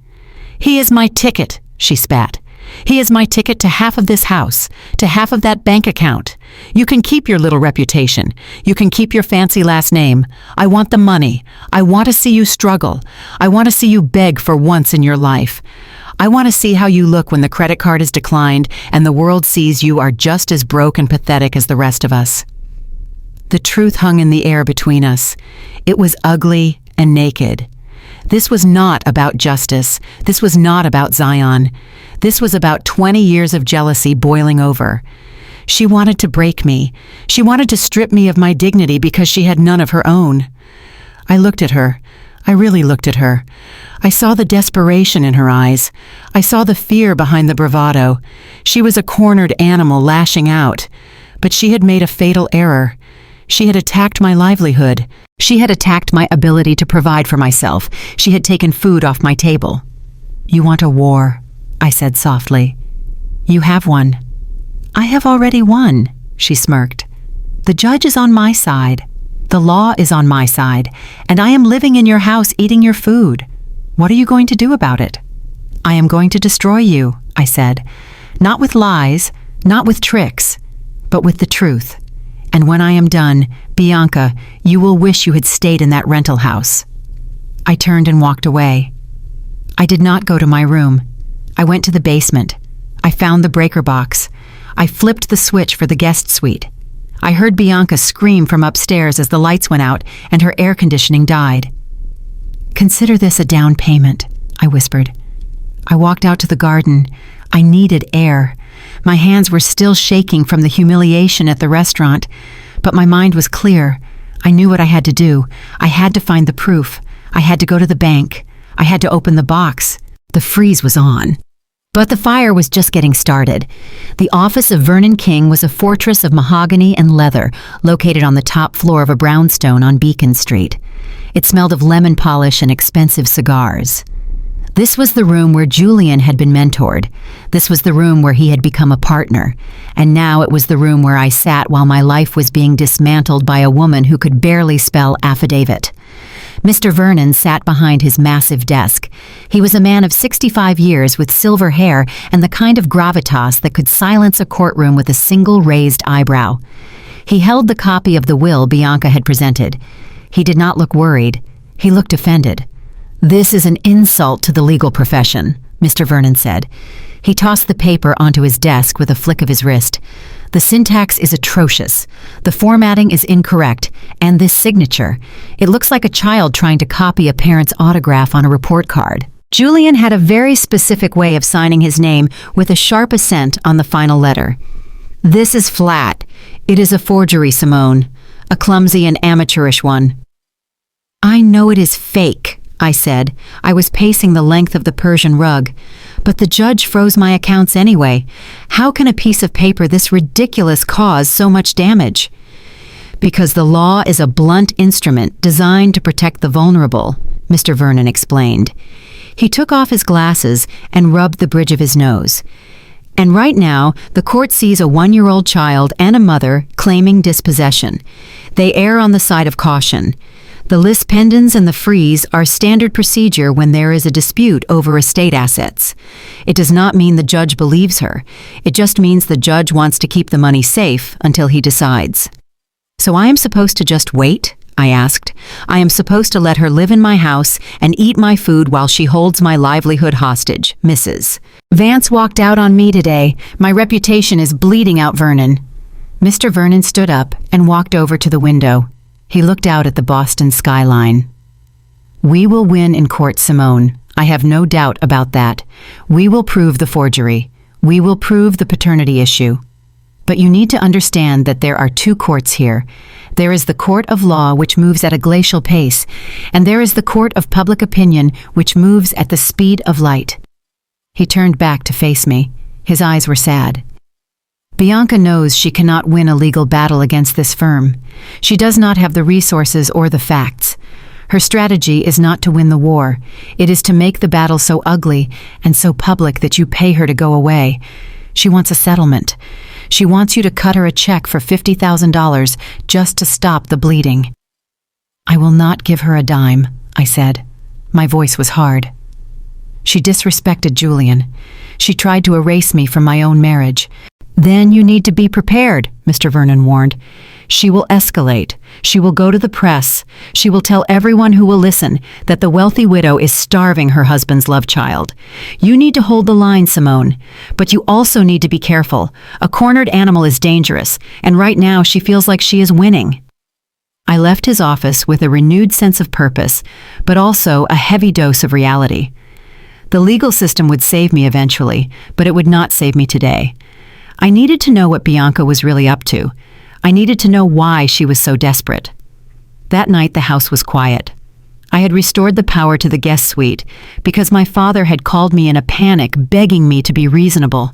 He is my ticket, she spat. He is my ticket to half of this house, to half of that bank account. You can keep your little reputation. You can keep your fancy last name. I want the money. I want to see you struggle. I want to see you beg for once in your life. I want to see how you look when the credit card is declined and the world sees you are just as broke and pathetic as the rest of us. The truth hung in the air between us. It was ugly and naked. This was not about justice. This was not about Zion. This was about 20 years of jealousy boiling over. She wanted to break me. She wanted to strip me of my dignity because she had none of her own. I looked at her. I really looked at her. I saw the desperation in her eyes. I saw the fear behind the bravado. She was a cornered animal lashing out. But she had made a fatal error. She had attacked my livelihood. She had attacked my ability to provide for myself. She had taken food off my table. You want a war, I said softly. You have one. I have already won, she smirked. The judge is on my side. The law is on my side, and I am living in your house eating your food. What are you going to do about it? I am going to destroy you, I said. Not with lies, not with tricks, but with the truth. And when I am done, Bianca, you will wish you had stayed in that rental house. I turned and walked away. I did not go to my room. I went to the basement. I found the breaker box. I flipped the switch for the guest suite. I heard Bianca scream from upstairs as the lights went out and her air conditioning died. Consider this a down payment, I whispered. I walked out to the garden. I needed air. My hands were still shaking from the humiliation at the restaurant, but my mind was clear. I knew what I had to do. I had to find the proof. I had to go to the bank. I had to open the box. The freeze was on. But the fire was just getting started. The office of Vernon King was a fortress of mahogany and leather located on the top floor of a brownstone on Beacon Street. It smelled of lemon polish and expensive cigars. This was the room where Julian had been mentored. This was the room where he had become a partner. And now it was the room where I sat while my life was being dismantled by a woman who could barely spell affidavit. Mr. Vernon sat behind his massive desk. He was a man of 65 years with silver hair and the kind of gravitas that could silence a courtroom with a single raised eyebrow. He held the copy of the will Bianca had presented. He did not look worried. He looked offended. This is an insult to the legal profession, Mr. Vernon said. He tossed the paper onto his desk with a flick of his wrist. The syntax is atrocious. The formatting is incorrect. And this signature, it looks like a child trying to copy a parent's autograph on a report card. Julian had a very specific way of signing his name with a sharp accent on the final letter. This is flat. It is a forgery, Simone. A clumsy and amateurish one. I know it is fake, I said. I was pacing the length of the Persian rug. But the judge froze my accounts anyway. How can a piece of paper this ridiculous cause so much damage? Because the law is a blunt instrument designed to protect the vulnerable, Mr. Vernon explained. He took off his glasses and rubbed the bridge of his nose. And right now, the court sees a 1-year-old child and a mother claiming dispossession. They err on the side of caution. The lis pendens and the freeze are standard procedure when there is a dispute over estate assets. It does not mean the judge believes her. It just means the judge wants to keep the money safe until he decides. So I am supposed to just wait? I asked. I am supposed to let her live in my house and eat my food while she holds my livelihood hostage, Mrs. Vance walked out on me today. My reputation is bleeding out, Vernon. Mr. Vernon stood up and walked over to the window. He looked out at the Boston skyline. We will win in court, Simone. I have no doubt about that. We will prove the forgery. We will prove the paternity issue. But you need to understand that there are 2 courts here. There is the court of law, which moves at a glacial pace, and there is the court of public opinion, which moves at the speed of light. He turned back to face me. His eyes were sad. Bianca knows she cannot win a legal battle against this firm. She does not have the resources or the facts. Her strategy is not to win the war. It is to make the battle so ugly and so public that you pay her to go away. She wants a settlement. She wants you to cut her a check for $50,000 just to stop the bleeding. I will not give her a dime, I said. My voice was hard. She disrespected Julian. She tried to erase me from my own marriage. Then you need to be prepared, Mr. Vernon warned. She will escalate. She will go to the press. She will tell everyone who will listen that the wealthy widow is starving her husband's love child. You need to hold the line, Simone. But you also need to be careful. A cornered animal is dangerous, and right now she feels like she is winning. I left his office with a renewed sense of purpose, but also a heavy dose of reality. The legal system would save me eventually, but it would not save me today. I needed to know what Bianca was really up to. I needed to know why she was so desperate. That night the house was quiet. I had restored the power to the guest suite because my father had called me in a panic, begging me to be reasonable.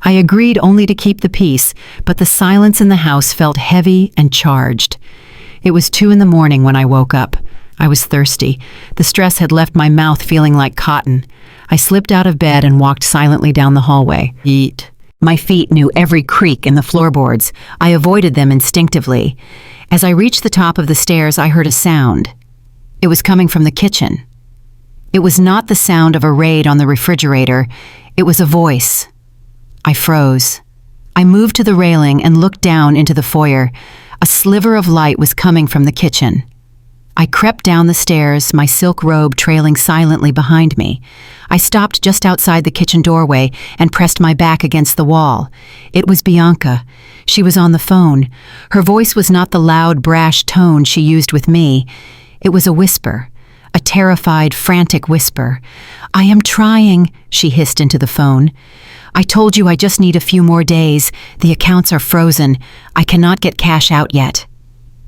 I agreed only to keep the peace, but the silence in the house felt heavy and charged. It was 2 a.m. when I woke up. I was thirsty. The stress had left my mouth feeling like cotton. I slipped out of bed and walked silently down the hallway. Eat. My feet knew every creak in the floorboards. I avoided them instinctively. As I reached the top of the stairs, I heard a sound. It was coming from the kitchen. It was not the sound of a raid on the refrigerator. It was a voice. I froze. I moved to the railing and looked down into the foyer. A sliver of light was coming from the kitchen. I crept down the stairs, my silk robe trailing silently behind me. I stopped just outside the kitchen doorway and pressed my back against the wall. It was Bianca. She was on the phone. Her voice was not the loud, brash tone she used with me. It was a whisper, a terrified, frantic whisper. "I am trying," she hissed into the phone. "I told you I just need a few more days. The accounts are frozen. I cannot get cash out yet."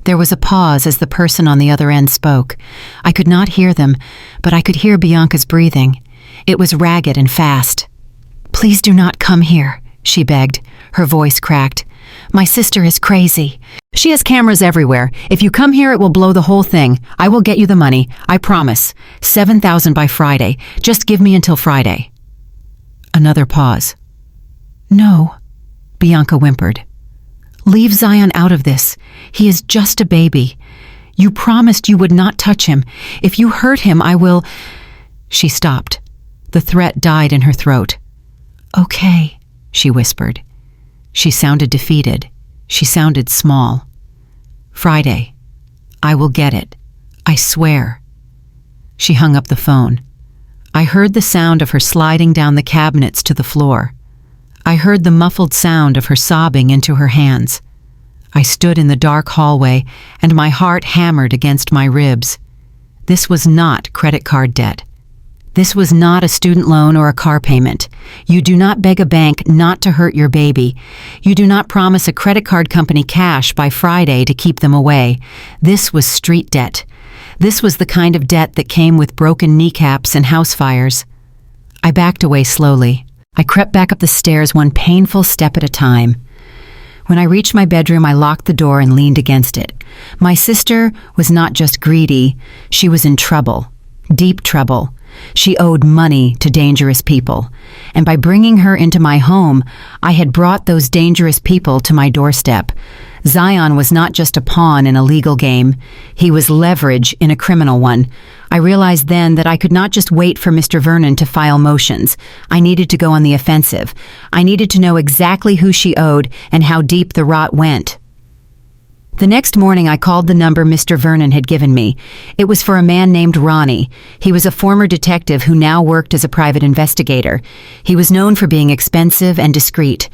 There was a pause as the person on the other end spoke. I could not hear them, but I could hear Bianca's breathing. It was ragged and fast. "Please do not come here," she begged. Her voice cracked. "My sister is crazy. She has cameras everywhere. If you come here, it will blow the whole thing. I will get you the money. I promise. 7,000 by Friday. Just give me until Friday." Another pause. "No," Bianca whimpered. "Leave Zion out of this. He is just a baby. You promised you would not touch him. If you hurt him, I will—" She stopped. The threat died in her throat. "Okay," she whispered. She sounded defeated. She sounded small. "Friday. I will get it. I swear." She hung up the phone. I heard the sound of her sliding down the cabinets to the floor. I heard the muffled sound of her sobbing into her hands. I stood in the dark hallway, and my heart hammered against my ribs. This was not credit card debt. This was not a student loan or a car payment. You do not beg a bank not to hurt your baby. You do not promise a credit card company cash by Friday to keep them away. This was street debt. This was the kind of debt that came with broken kneecaps and house fires. I backed away slowly. I crept back up the stairs one painful step at a time. When I reached my bedroom, I locked the door and leaned against it. My sister was not just greedy, she was in trouble, deep trouble. She owed money to dangerous people. And by bringing her into my home, I had brought those dangerous people to my doorstep. Zion was not just a pawn in a legal game. He was leverage in a criminal one. I realized then that I could not just wait for Mr. Vernon to file motions. I needed to go on the offensive. I needed to know exactly who she owed and how deep the rot went. The next morning I called the number Mr. Vernon had given me. It was for a man named Ronnie. He was a former detective who now worked as a private investigator. He was known for being expensive and discreet.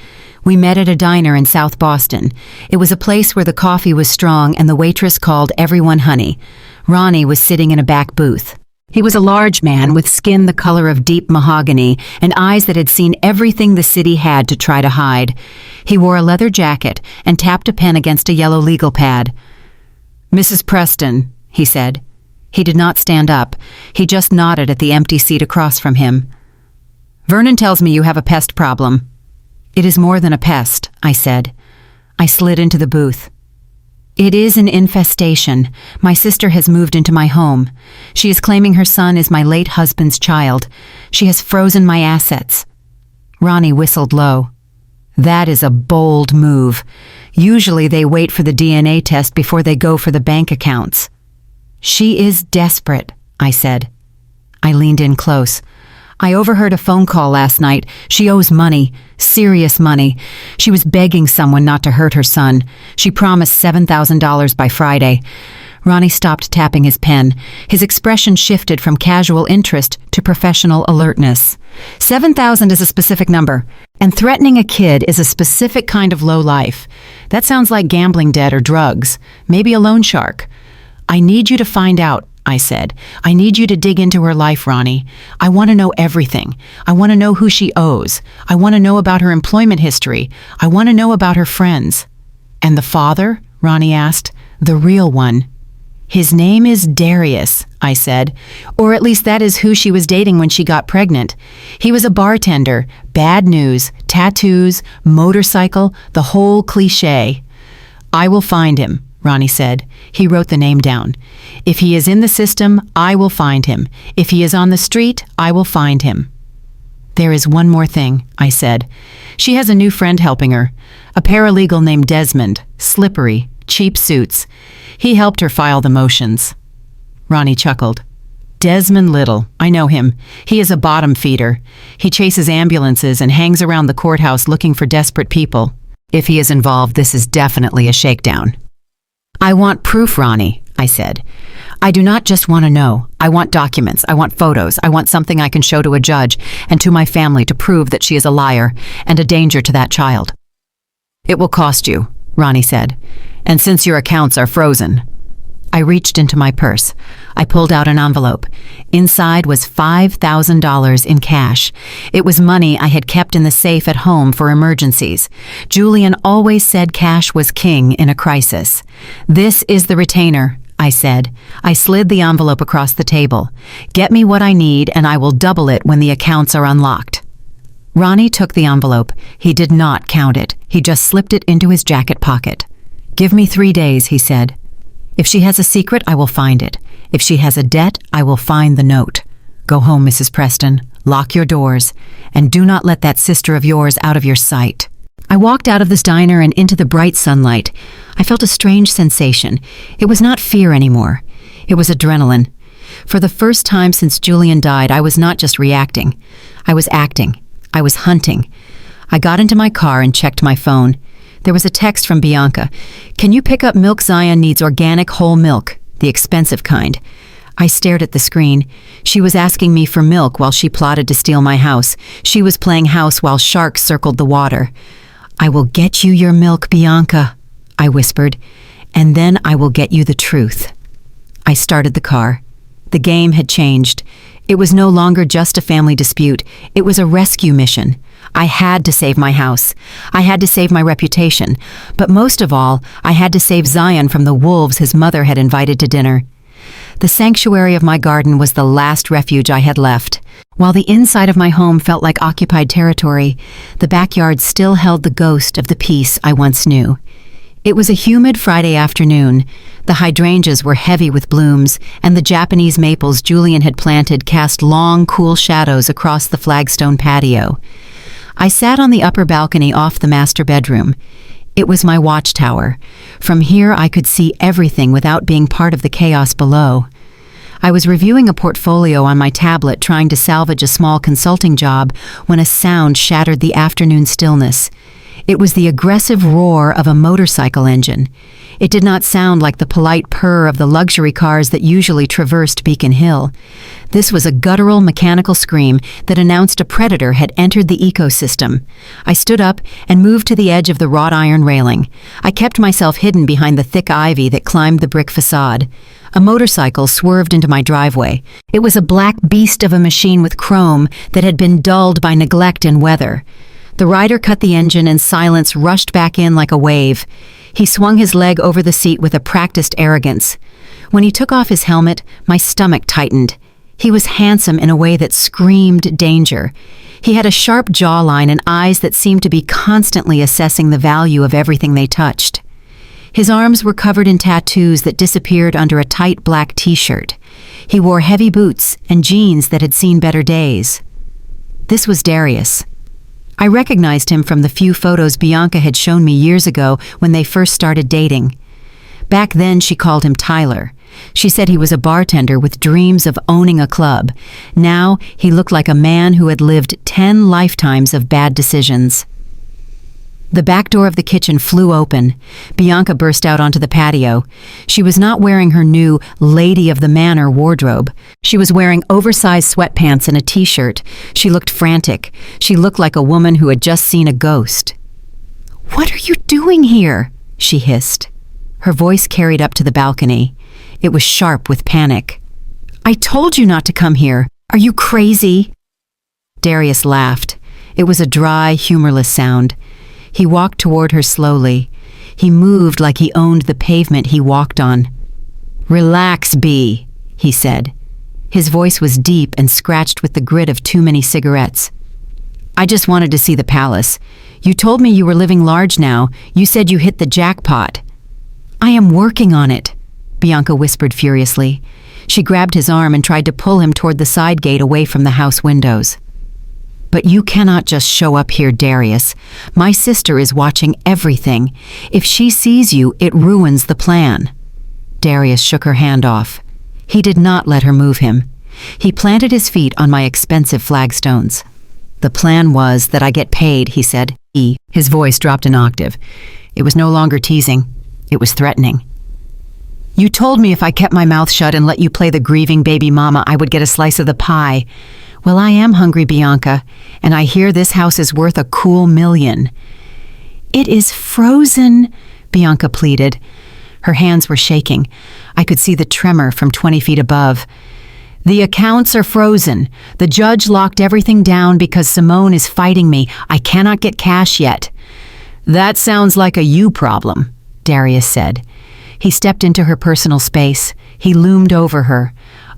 We met at a diner in South Boston. It was a place where the coffee was strong and the waitress called everyone honey. Ronnie was sitting in a back booth. He was a large man with skin the color of deep mahogany and eyes that had seen everything the city had to try to hide. He wore a leather jacket and tapped a pen against a yellow legal pad. "Mrs. Preston," he said. He did not stand up. He just nodded at the empty seat across from him. "Vernon tells me you have a pest problem." "It is more than a pest," I said. I slid into the booth. "It is an infestation. My sister has moved into my home. She is claiming her son is my late husband's child. She has frozen my assets." Ronnie whistled low. "That is a bold move. Usually they wait for the DNA test before they go for the bank accounts." "She is desperate," I said. I leaned in close. "I overheard a phone call last night. She owes money, serious money. She was begging someone not to hurt her son. She promised $7,000 by Friday." Ronnie stopped tapping his pen. His expression shifted from casual interest to professional alertness. 7,000 is a specific number, and threatening a kid is a specific kind of low life. That sounds like gambling debt or drugs, maybe a loan shark. "I need you to find out," I said. "I need you to dig into her life, Ronnie. I want to know everything. I want to know who she owes. I want to know about her employment history. I want to know about her friends." "And the father?" Ronnie asked. "The real one." "His name is Darius," I said. "Or at least that is who she was dating when she got pregnant. He was a bartender, bad news, tattoos, motorcycle, the whole cliché." "I will find him," Ronnie said. He wrote the name down. "If he is in the system, I will find him. If he is on the street, I will find him." "There is one more thing," I said. "She has a new friend helping her, a paralegal named Desmond, slippery, cheap suits. He helped her file the motions." Ronnie chuckled. "Desmond Little, I know him. He is a bottom feeder. He chases ambulances and hangs around the courthouse looking for desperate people. If he is involved, this is definitely a shakedown." "I want proof, Ronnie," I said. "I do not just want to know. I want documents. I want photos. I want something I can show to a judge and to my family to prove that she is a liar and a danger to that child." "It will cost you," Ronnie said. "And since your accounts are frozen." I reached into my purse. I pulled out an envelope. Inside was $5,000 in cash. It was money I had kept in the safe at home for emergencies. Julian always said cash was king in a crisis. "This is the retainer," I said. I slid the envelope across the table. "Get me what I need and I will double it when the accounts are unlocked." Ronnie took the envelope. He did not count it. He just slipped it into his jacket pocket. "Give me 3 days," he said. "If she has a secret, I will find it. If she has a debt, I will find the note. Go home, Mrs. Preston. Lock your doors. And do not let that sister of yours out of your sight." I walked out of this diner and into the bright sunlight. I felt a strange sensation. It was not fear anymore. It was adrenaline. For the first time since Julian died, I was not just reacting. I was acting. I was hunting. I got into my car and checked my phone. There was a text from Bianca. "Can you pick up milk? Zion needs organic whole milk, the expensive kind." I stared at the screen. She was asking me for milk while she plotted to steal my house. She was playing house while sharks circled the water. "I will get you your milk, Bianca," I whispered, "and then I will get you the truth." I started the car. The game had changed. It was no longer just a family dispute. It was a rescue mission. I had to save my house. I had to save my reputation. But most of all, I had to save Zion from the wolves his mother had invited to dinner. The sanctuary of my garden was the last refuge I had left. While the inside of my home felt like occupied territory, the backyard still held the ghost of the peace I once knew. It was a humid Friday afternoon. The hydrangeas were heavy with blooms, and the Japanese maples Julian had planted cast long, cool shadows across the flagstone patio. I sat on the upper balcony off the master bedroom. It was my watchtower. From here I could see everything without being part of the chaos below. I was reviewing a portfolio on my tablet trying to salvage a small consulting job when a sound shattered the afternoon stillness. It was the aggressive roar of a motorcycle engine. It did not sound like the polite purr of the luxury cars that usually traversed Beacon Hill. This was a guttural mechanical scream that announced a predator had entered the ecosystem. I stood up and moved to the edge of the wrought iron railing. I kept myself hidden behind the thick ivy that climbed the brick facade. A motorcycle swerved into my driveway. It was a black beast of a machine with chrome that had been dulled by neglect and weather. The rider cut the engine and silence rushed back in like a wave. He swung his leg over the seat with a practiced arrogance. When he took off his helmet, my stomach tightened. He was handsome in a way that screamed danger. He had a sharp jawline and eyes that seemed to be constantly assessing the value of everything they touched. His arms were covered in tattoos that disappeared under a tight black t-shirt. He wore heavy boots and jeans that had seen better days. This was Darius. I recognized him from the few photos Bianca had shown me years ago when they first started dating. Back then she called him Tyler. She said he was a bartender with dreams of owning a club. Now he looked like a man who had lived 10 lifetimes of bad decisions. The back door of the kitchen flew open. Bianca burst out onto the patio. She was not wearing her new Lady of the Manor wardrobe. She was wearing oversized sweatpants and a t-shirt. She looked frantic. She looked like a woman who had just seen a ghost. "What are you doing here?" she hissed. Her voice carried up to the balcony. It was sharp with panic. "I told you not to come here. Are you crazy?" Darius laughed. It was a dry, humorless sound. He walked toward her slowly. He moved like he owned the pavement he walked on. "Relax, Bee," he said. His voice was deep and scratched with the grit of too many cigarettes. "I just wanted to see the palace. You told me you were living large now. You said you hit the jackpot." "I am working on it," Bianca whispered furiously. She grabbed his arm and tried to pull him toward the side gate away from the house windows. "But you cannot just show up here, Darius. My sister is watching everything. If she sees you, it ruins the plan." Darius shook her hand off. He did not let her move him. He planted his feet on my expensive flagstones. "The plan was that I get paid," he said. His voice dropped an octave. It was no longer teasing. It was threatening. "You told me if I kept my mouth shut and let you play the grieving baby mama, I would get a slice of the pie. Well, I am hungry, Bianca, and I hear this house is worth a cool $1,000,000. "It is frozen," Bianca pleaded. Her hands were shaking. I could see the tremor from 20 feet above. "The accounts are frozen. The judge locked everything down because Simone is fighting me. I cannot get cash yet." "That sounds like a you problem," Darius said. He stepped into her personal space. He loomed over her.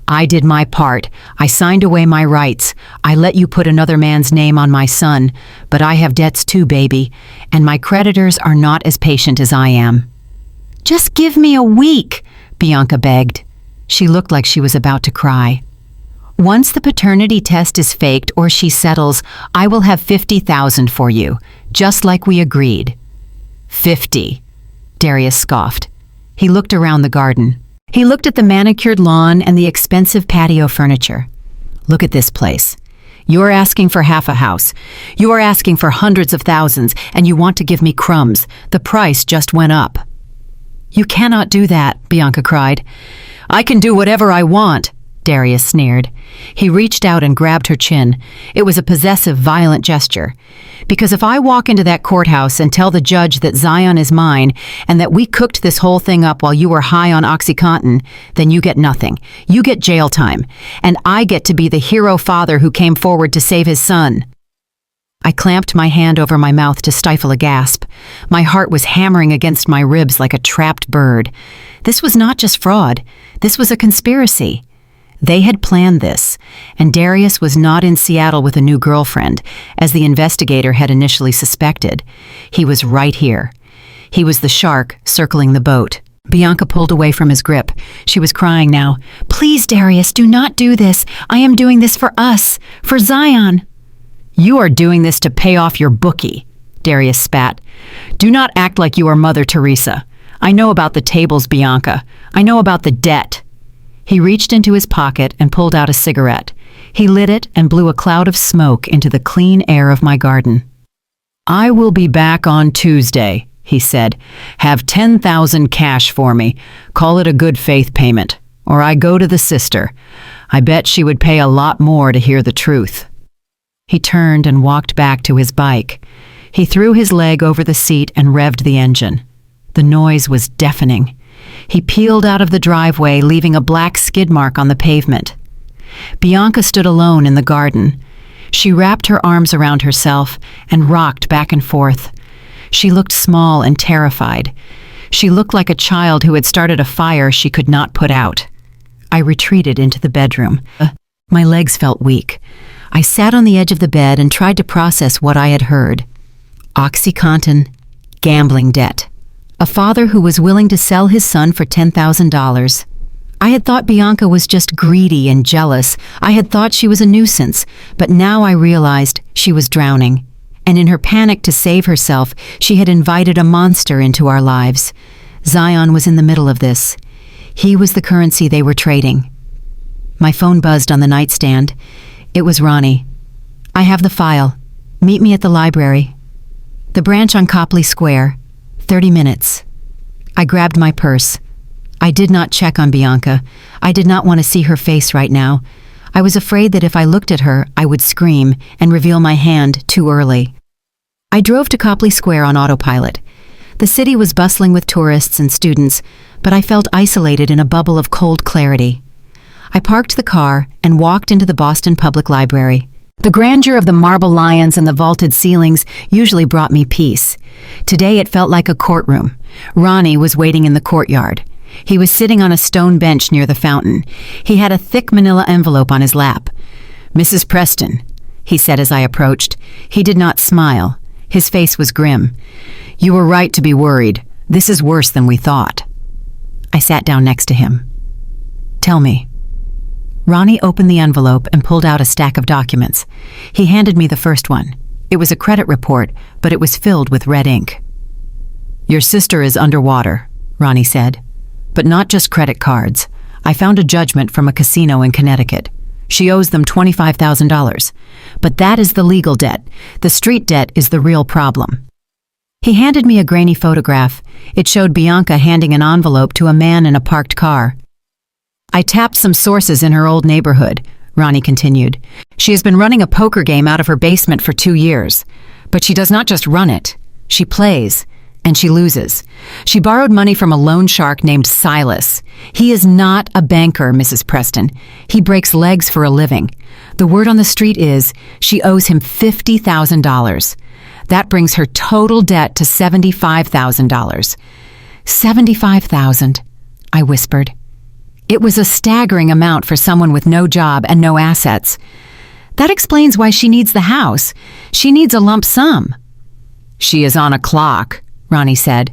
"I did my part. I signed away my rights. I let you put another man's name on my son. But I have debts too, baby. And my creditors are not as patient as I am." "Just give me a week," Bianca begged. She looked like she was about to cry. "Once the paternity test is faked or she settles, I will have 50,000 for you, just like we agreed." 50, Darius scoffed. He looked around the garden. He looked at the manicured lawn and the expensive patio furniture. "Look at this place. You're asking for half a house. You are asking for hundreds of thousands, and you want to give me crumbs. The price just went up." "You cannot do that," Bianca cried. "I can do whatever I want," Darius sneered. He reached out and grabbed her chin. It was a possessive, violent gesture. "Because if I walk into that courthouse and tell the judge that Zion is mine and that we cooked this whole thing up while you were high on OxyContin, then you get nothing. You get jail time. And I get to be the hero father who came forward to save his son." I clamped my hand over my mouth to stifle a gasp. My heart was hammering against my ribs like a trapped bird. This was not just fraud. This was a conspiracy. They had planned this, and Darius was not in Seattle with a new girlfriend, as the investigator had initially suspected. He was right here. He was the shark circling the boat. Bianca pulled away from his grip. She was crying now. "Please, Darius, do not do this. I am doing this for us, for Zion." "You are doing this to pay off your bookie," Darius spat. "Do not act like you are Mother Teresa. I know about the tables, Bianca. I know about the debt." He reached into his pocket and pulled out a cigarette. He lit it and blew a cloud of smoke into the clean air of my garden. "I will be back on Tuesday," he said. "Have 10,000 cash for me. Call it a good faith payment. Or I go to the sister. I bet she would pay a lot more to hear the truth." He turned and walked back to his bike. He threw his leg over the seat and revved the engine. The noise was deafening. He peeled out of the driveway, leaving a black skid mark on the pavement. Bianca stood alone in the garden. She wrapped her arms around herself and rocked back and forth. She looked small and terrified. She looked like a child who had started a fire she could not put out. I retreated into the bedroom. My legs felt weak. I sat on the edge of the bed and tried to process what I had heard. OxyContin, gambling debt. A father who was willing to sell his son for $10,000. I had thought Bianca was just greedy and jealous. I had thought she was a nuisance, but now I realized she was drowning. And in her panic to save herself, she had invited a monster into our lives. Zion was in the middle of this. He was the currency they were trading. My phone buzzed on the nightstand. It was Ronnie. "I have the file. Meet me at the library. The branch on Copley Square. 30 minutes. I grabbed my purse. I did not check on Bianca. I did not want to see her face right now. I was afraid that if I looked at her, I would scream and reveal my hand too early. I drove to Copley Square on autopilot. The city was bustling with tourists and students, but I felt isolated in a bubble of cold clarity. I parked the car and walked into the Boston Public Library. The grandeur of the marble lions and the vaulted ceilings usually brought me peace. Today it felt like a courtroom. Ronnie was waiting in the courtyard. He was sitting on a stone bench near the fountain. He had a thick manila envelope on his lap. "Mrs. Preston," he said as I approached. He did not smile. His face was grim. "You were right to be worried. This is worse than we thought." I sat down next to him. "Tell me." Ronnie opened the envelope and pulled out a stack of documents. He handed me the first one. It was a credit report, but it was filled with red ink. "Your sister is underwater," Ronnie said. "But not just credit cards. I found a judgment from a casino in Connecticut. She owes them $25,000. But that is the legal debt. The street debt is the real problem." He handed me a grainy photograph. It showed Bianca handing an envelope to a man in a parked car. "I tapped some sources in her old neighborhood," Ronnie continued. "She has been running a poker game out of her basement for 2 years. But she does not just run it. She plays, and she loses. She borrowed money from a loan shark named Silas. He is not a banker, Mrs. Preston. He breaks legs for a living. The word on the street is she owes him $50,000. That brings her total debt to $75,000. $75,000, I whispered. It was a staggering amount for someone with no job and no assets. That explains why she needs the house. She needs a lump sum. "She is on a clock," Ronnie said.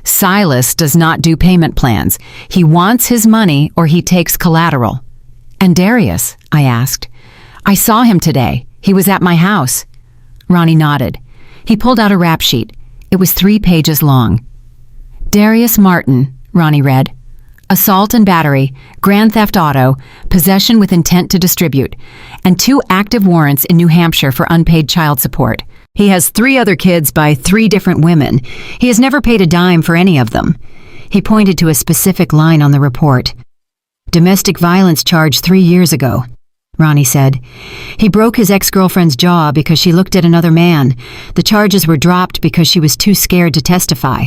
"Silas does not do payment plans. He wants his money or he takes collateral." "And Darius?" I asked. "I saw him today. He was at my house." Ronnie nodded. He pulled out a rap sheet. It was 3 pages long. "Darius Martin," Ronnie read. "Assault and battery, grand theft auto, possession with intent to distribute, and 2 active warrants in New Hampshire for unpaid child support. He has 3 other kids by 3 different women. He has never paid a dime for any of them." He pointed to a specific line on the report. "Domestic violence charge 3 years ago," Ronnie said. "He broke his ex-girlfriend's jaw because she looked at another man. The charges were dropped because she was too scared to testify."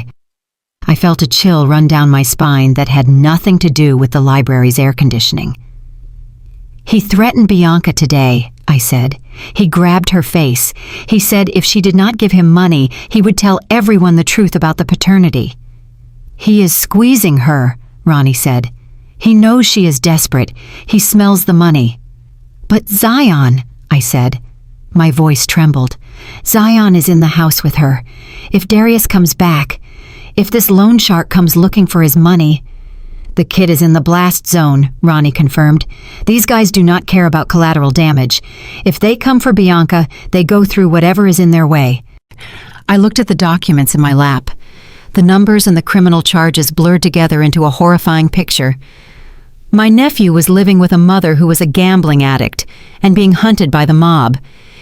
I felt a chill run down my spine that had nothing to do with the library's air conditioning. "He threatened Bianca today," I said. "He grabbed her face. He said if she did not give him money, he would tell everyone the truth about the paternity." "He is squeezing her," Ronnie said. "He knows she is desperate. He smells the money." "But Zion," I said. My voice trembled. "Zion is in the house with her. If Darius comes back, If this loan shark comes looking for his money... The kid is in the blast zone, Ronnie confirmed. These guys do not care about collateral damage. If they come for Bianca, they go through whatever is in their way. I looked at the documents in my lap. The numbers and the criminal charges blurred together into a horrifying picture. My nephew was living with a mother who was a gambling addict and being hunted by the mob.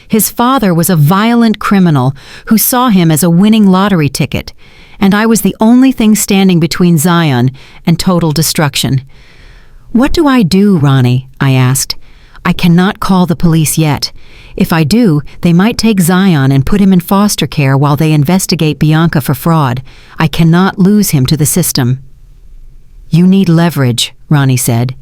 His father was a violent criminal who saw him as a winning lottery ticket, and I was the only thing standing between Zion and total destruction. What do I do, Ronnie? I asked. I cannot call the police yet. If I do, they might take Zion and put him in foster care while they investigate Bianca for fraud. I cannot lose him to the system. You need leverage, Ronnie said.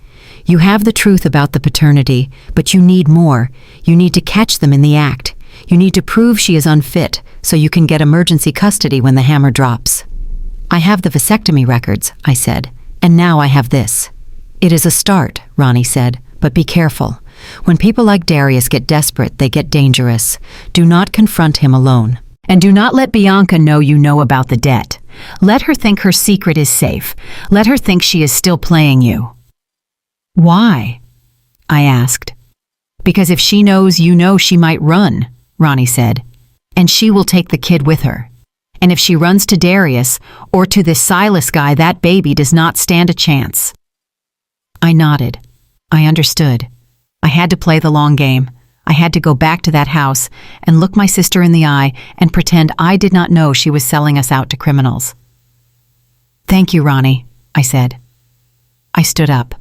You have the truth about the paternity, but you need more. You need to catch them in the act. You need to prove she is unfit, so you can get emergency custody when the hammer drops. I have the vasectomy records, I said, and now I have this. It is a start, Ronnie said, but be careful. When people like Darius get desperate, they get dangerous. Do not confront him alone. And do not let Bianca know you know about the debt. Let her think her secret is safe. Let her think she is still playing you. Why? I asked. Because if she knows you know, she might run, Ronnie said, and she will take the kid with her. And if she runs to Darius or to this Silas guy, that baby does not stand a chance. I nodded. I understood. I had to play the long game. I had to go back to that house and look my sister in the eye and pretend I did not know she was selling us out to criminals. Thank you, Ronnie, I said. I stood up.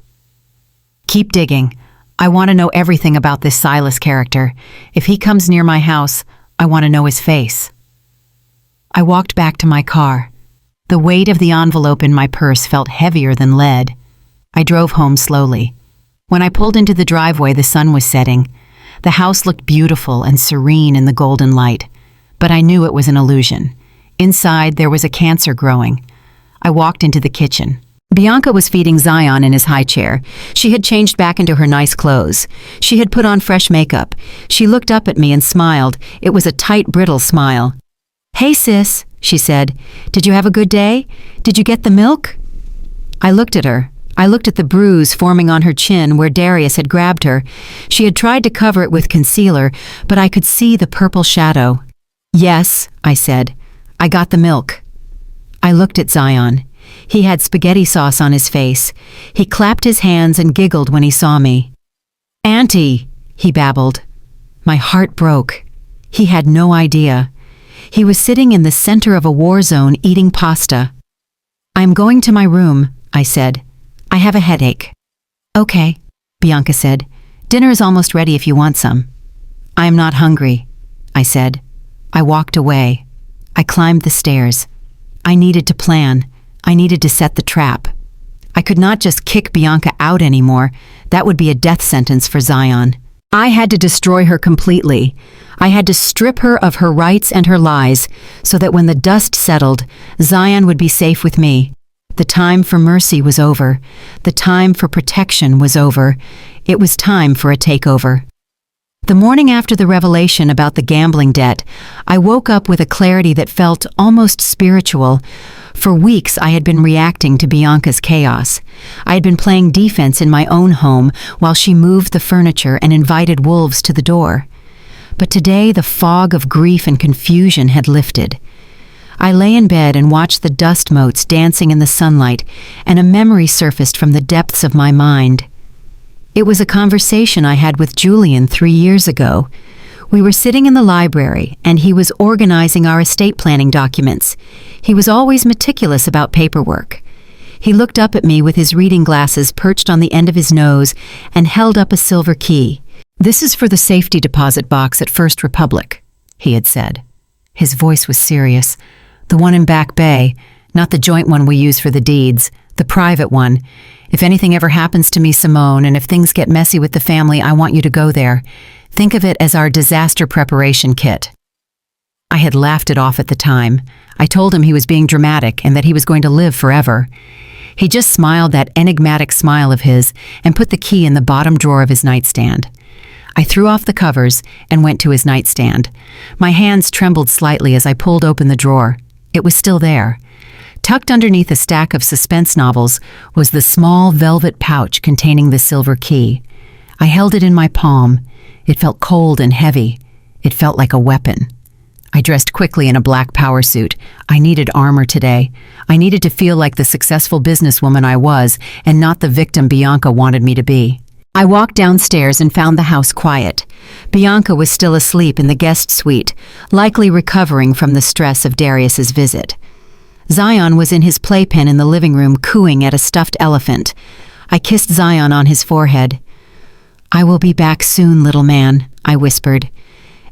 Keep digging. I want to know everything about this Silas character. If he comes near my house, I want to know his face. I walked back to my car. The weight of the envelope in my purse felt heavier than lead. I drove home slowly. When I pulled into the driveway, the sun was setting. The house looked beautiful and serene in the golden light, but I knew it was an illusion. Inside, there was a cancer growing. I walked into the kitchen. Bianca was feeding Zion in his high chair. She had changed back into her nice clothes. She had put on fresh makeup. She looked up at me and smiled. It was a tight, brittle smile. "Hey, sis," she said. "Did you have a good day? Did you get the milk?" I looked at her. I looked at the bruise forming on her chin where Darius had grabbed her. She had tried to cover it with concealer, but I could see the purple shadow. "Yes," I said. "I got the milk." I looked at Zion. He had spaghetti sauce on his face. He clapped his hands and giggled when he saw me. "Auntie," he babbled. My heart broke. He had no idea. He was sitting in the center of a war zone eating pasta. "I'm going to my room," I said. "I have a headache." "Okay," Bianca said. "Dinner is almost ready if you want some." "I am not hungry," I said. I walked away. I climbed the stairs. I needed to plan. I needed to set the trap. I could not just kick Bianca out anymore. That would be a death sentence for Zion. I had to destroy her completely. I had to strip her of her rights and her lies so that when the dust settled, Zion would be safe with me. The time for mercy was over. The time for protection was over. It was time for a takeover. The morning after the revelation about the gambling debt, I woke up with a clarity that felt almost spiritual. For weeks, I had been reacting to Bianca's chaos. I had been playing defense in my own home while she moved the furniture and invited wolves to the door. But today, the fog of grief and confusion had lifted. I lay in bed and watched the dust motes dancing in the sunlight, and a memory surfaced from the depths of my mind. It was a conversation I had with Julian 3 years ago. We were sitting in the library, and he was organizing our estate planning documents. He was always meticulous about paperwork. He looked up at me with his reading glasses perched on the end of his nose and held up a silver key. "This is for the safety deposit box at First Republic," he had said. His voice was serious. "The one in Back Bay, not the joint one we use for the deeds, the private one. If anything ever happens to me, Simone, and if things get messy with the family, I want you to go there. Think of it as our disaster preparation kit." I had laughed it off at the time. I told him he was being dramatic and that he was going to live forever. He just smiled that enigmatic smile of his and put the key in the bottom drawer of his nightstand. I threw off the covers and went to his nightstand. My hands trembled slightly as I pulled open the drawer. It was still there. Tucked underneath a stack of suspense novels was the small velvet pouch containing the silver key. I held it in my palm. It felt cold and heavy. It felt like a weapon. I dressed quickly in a black power suit. I needed armor today. I needed to feel like the successful businesswoman I was, and not the victim Bianca wanted me to be. I walked downstairs and found the house quiet. Bianca was still asleep in the guest suite, likely recovering from the stress of Darius's visit. Zion was in his playpen in the living room cooing at a stuffed elephant. I kissed Zion on his forehead. "I will be back soon, little man," I whispered,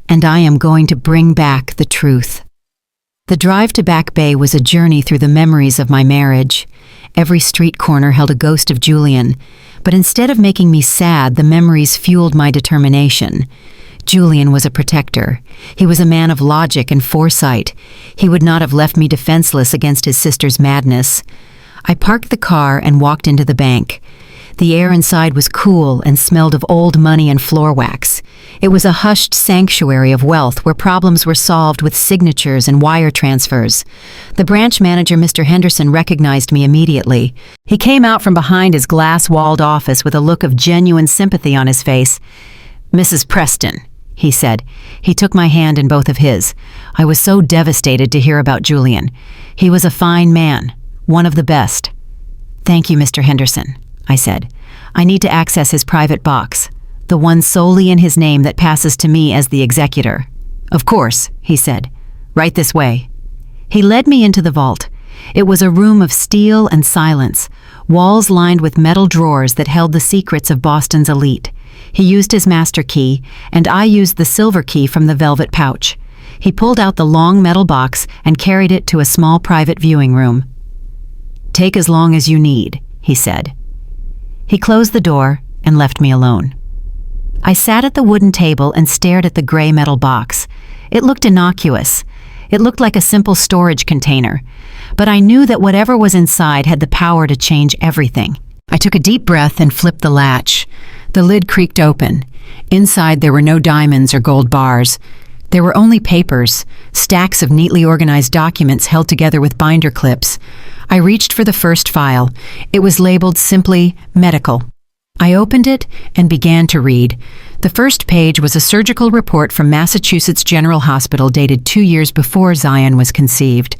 "and I am going to bring back the truth." The drive to Back Bay was a journey through the memories of my marriage. Every street corner held a ghost of Julian, but instead of making me sad, the memories fueled my determination. Julian was a protector. He was a man of logic and foresight. He would not have left me defenseless against his sister's madness. I parked the car and walked into the bank. The air inside was cool and smelled of old money and floor wax. It was a hushed sanctuary of wealth where problems were solved with signatures and wire transfers. The branch manager, Mr. Henderson, recognized me immediately. He came out from behind his glass-walled office with a look of genuine sympathy on his face. "Mrs. Preston," he said. He took my hand in both of his. I was so devastated to hear about Julian. He was a fine man, one of the best. "Thank you, Mr. Henderson," I said. "I need to access his private box, the one solely in his name that passes to me as the executor." "Of course," he said. "Right this way." He led me into the vault. It was a room of steel and silence, walls lined with metal drawers that held the secrets of Boston's elite. He used his master key, and I used the silver key from the velvet pouch. He pulled out the long metal box and carried it to a small private viewing room. "Take as long as you need," he said. He closed the door and left me alone. I sat at the wooden table and stared at the gray metal box. It looked innocuous. It looked like a simple storage container. But I knew that whatever was inside had the power to change everything. I took a deep breath and flipped the latch. The lid creaked open. Inside there were no diamonds or gold bars. There were only papers, stacks of neatly organized documents held together with binder clips. I reached for the first file. It was labeled simply medical. I opened it and began to read. The first page was a surgical report from Massachusetts General Hospital dated 2 years before Zion was conceived.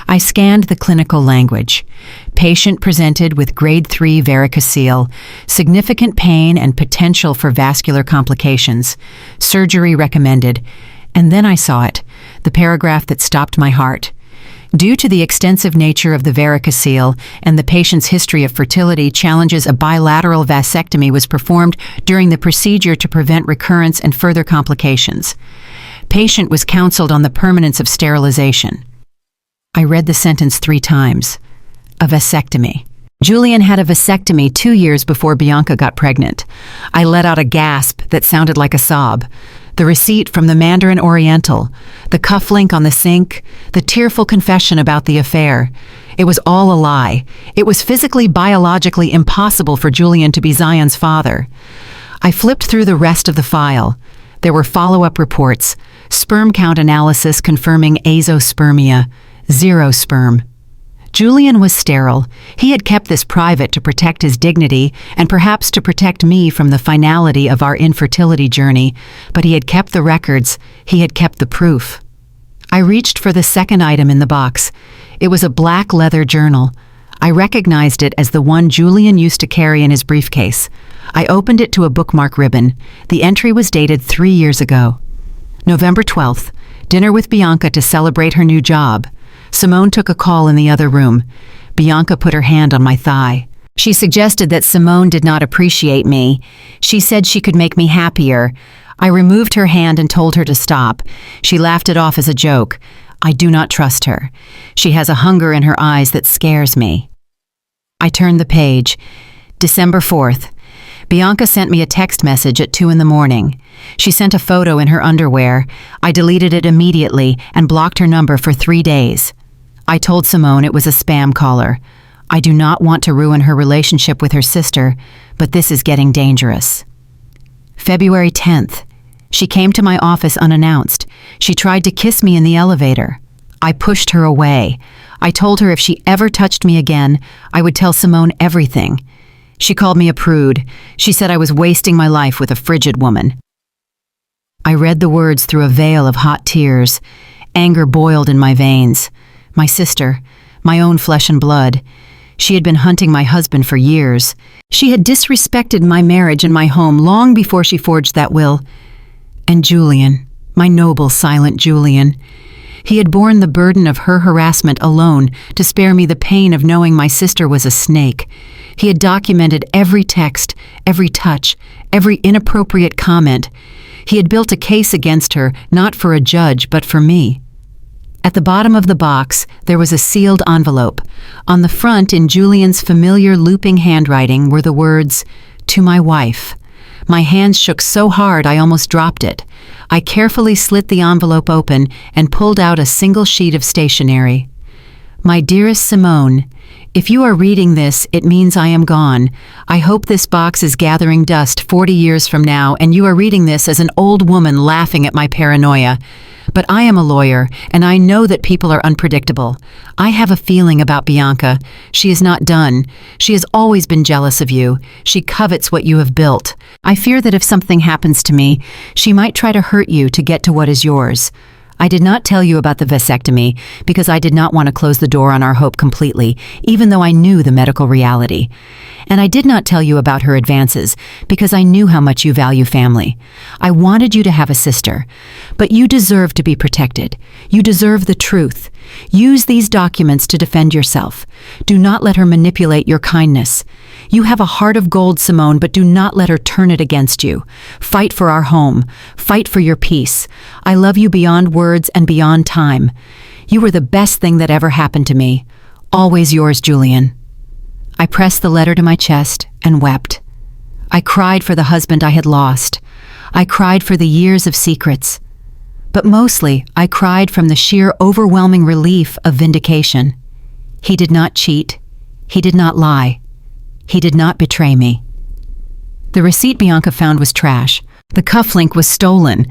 I scanned the clinical language. Patient presented with grade 3 varicocele, significant pain and potential for vascular complications. Surgery recommended. And then I saw it, the paragraph that stopped my heart. Due to the extensive nature of the varicocele and the patient's history of fertility challenges, a bilateral vasectomy was performed during the procedure to prevent recurrence and further complications. Patient was counseled on the permanence of sterilization. I read the sentence 3 times. A vasectomy. Julian had a vasectomy 2 years before Bianca got pregnant. I let out a gasp that sounded like a sob. The receipt from the Mandarin Oriental, the cufflink on the sink, the tearful confession about the affair. It was all a lie. It was physically, biologically impossible for Julian to be Zion's father. I flipped through the rest of the file. There were follow-up reports, sperm count analysis confirming azospermia, 0 sperm. Julian was sterile. He had kept this private to protect his dignity and perhaps to protect me from the finality of our infertility journey, but he had kept the records. He had kept the proof. I reached for the second item in the box. It was a black leather journal. I recognized it as the one Julian used to carry in his briefcase. I opened it to a bookmark ribbon. The entry was dated 3 years ago. November 12th, dinner with Bianca to celebrate her new job. Simone took a call in the other room. Bianca put her hand on my thigh. She suggested that Simone did not appreciate me. She said she could make me happier. I removed her hand and told her to stop. She laughed it off as a joke. I do not trust her. She has a hunger in her eyes that scares me. I turned the page. December 4th. Bianca sent me a text message at 2 in the morning. She sent a photo in her underwear. I deleted it immediately and blocked her number for 3 days. I told Simone it was a spam caller. I do not want to ruin her relationship with her sister, but this is getting dangerous. February 10th. She came to my office unannounced. She tried to kiss me in the elevator. I pushed her away. I told her if she ever touched me again, I would tell Simone everything. She called me a prude. She said I was wasting my life with a frigid woman. I read the words through a veil of hot tears. Anger boiled in my veins. My sister, my own flesh and blood. She had been hunting my husband for years. She had disrespected my marriage and my home long before she forged that will. And Julian, my noble, silent Julian. He had borne the burden of her harassment alone to spare me the pain of knowing my sister was a snake. He had documented every text, every touch, every inappropriate comment. He had built a case against her, not for a judge, but for me. At the bottom of the box, there was a sealed envelope. On the front, in Julian's familiar looping handwriting, were the words, "To my wife." My hands shook so hard I almost dropped it. I carefully slit the envelope open and pulled out a single sheet of stationery. "My dearest Simone, if you are reading this, it means I am gone. I hope this box is gathering dust 40 years from now and you are reading this as an old woman laughing at my paranoia. But I am a lawyer, and I know that people are unpredictable. I have a feeling about Bianca. She is not done. She has always been jealous of you. She covets what you have built. I fear that if something happens to me, she might try to hurt you to get to what is yours. I did not tell you about the vasectomy because I did not want to close the door on our hope completely, even though I knew the medical reality. And I did not tell you about her advances because I knew how much you value family. I wanted you to have a sister, but you deserve to be protected. You deserve the truth. Use these documents to defend yourself. Do not let her manipulate your kindness. You have a heart of gold, Simone, but do not let her turn it against you. Fight for our home. Fight for your peace. I love you beyond words and beyond time. You were the best thing that ever happened to me. Always yours, Julian." I pressed the letter to my chest and wept. I cried for the husband I had lost. I cried for the years of secrets. But mostly, I cried from the sheer overwhelming relief of vindication. He did not cheat. He did not lie. He did not betray me. The receipt Bianca found was trash. The cufflink was stolen.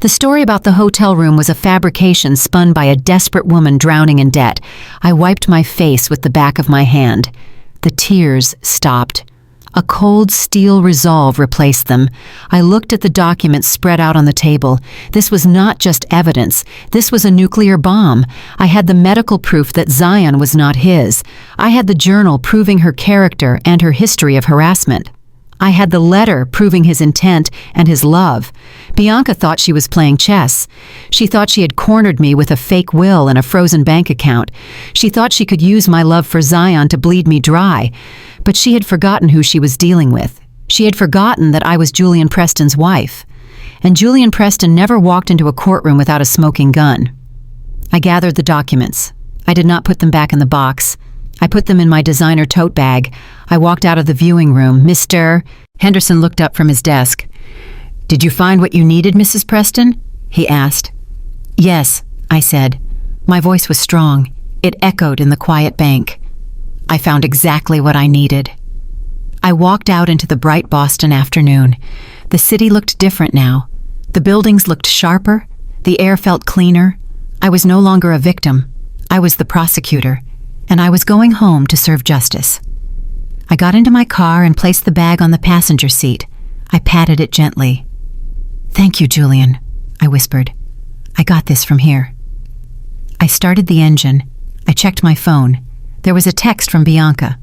The story about the hotel room was a fabrication spun by a desperate woman drowning in debt. I wiped my face with the back of my hand. The tears stopped. A cold steel resolve replaced them. I looked at the documents spread out on the table. This was not just evidence. This was a nuclear bomb. I had the medical proof that Zion was not his. I had the journal proving her character and her history of harassment. I had the letter proving his intent and his love. Bianca thought she was playing chess. She thought she had cornered me with a fake will and a frozen bank account. She thought she could use my love for Zion to bleed me dry. But she had forgotten who she was dealing with. She had forgotten that I was Julian Preston's wife. And Julian Preston never walked into a courtroom without a smoking gun. I gathered the documents. I did not put them back in the box. I put them in my designer tote bag. I walked out of the viewing room. "Mr. Henderson looked up from his desk. "Did you find what you needed, Mrs. Preston?" he asked. "Yes," I said. My voice was strong. It echoed in the quiet bank. I found exactly what I needed. I walked out into the bright Boston afternoon. The city looked different now. The buildings looked sharper. The air felt cleaner. I was no longer a victim. I was the prosecutor. And I was going home to serve justice. I got into my car and placed the bag on the passenger seat. I patted it gently. "Thank you, Julian," I whispered. "I got this from here." I started the engine. I checked my phone. There was a text from Bianca.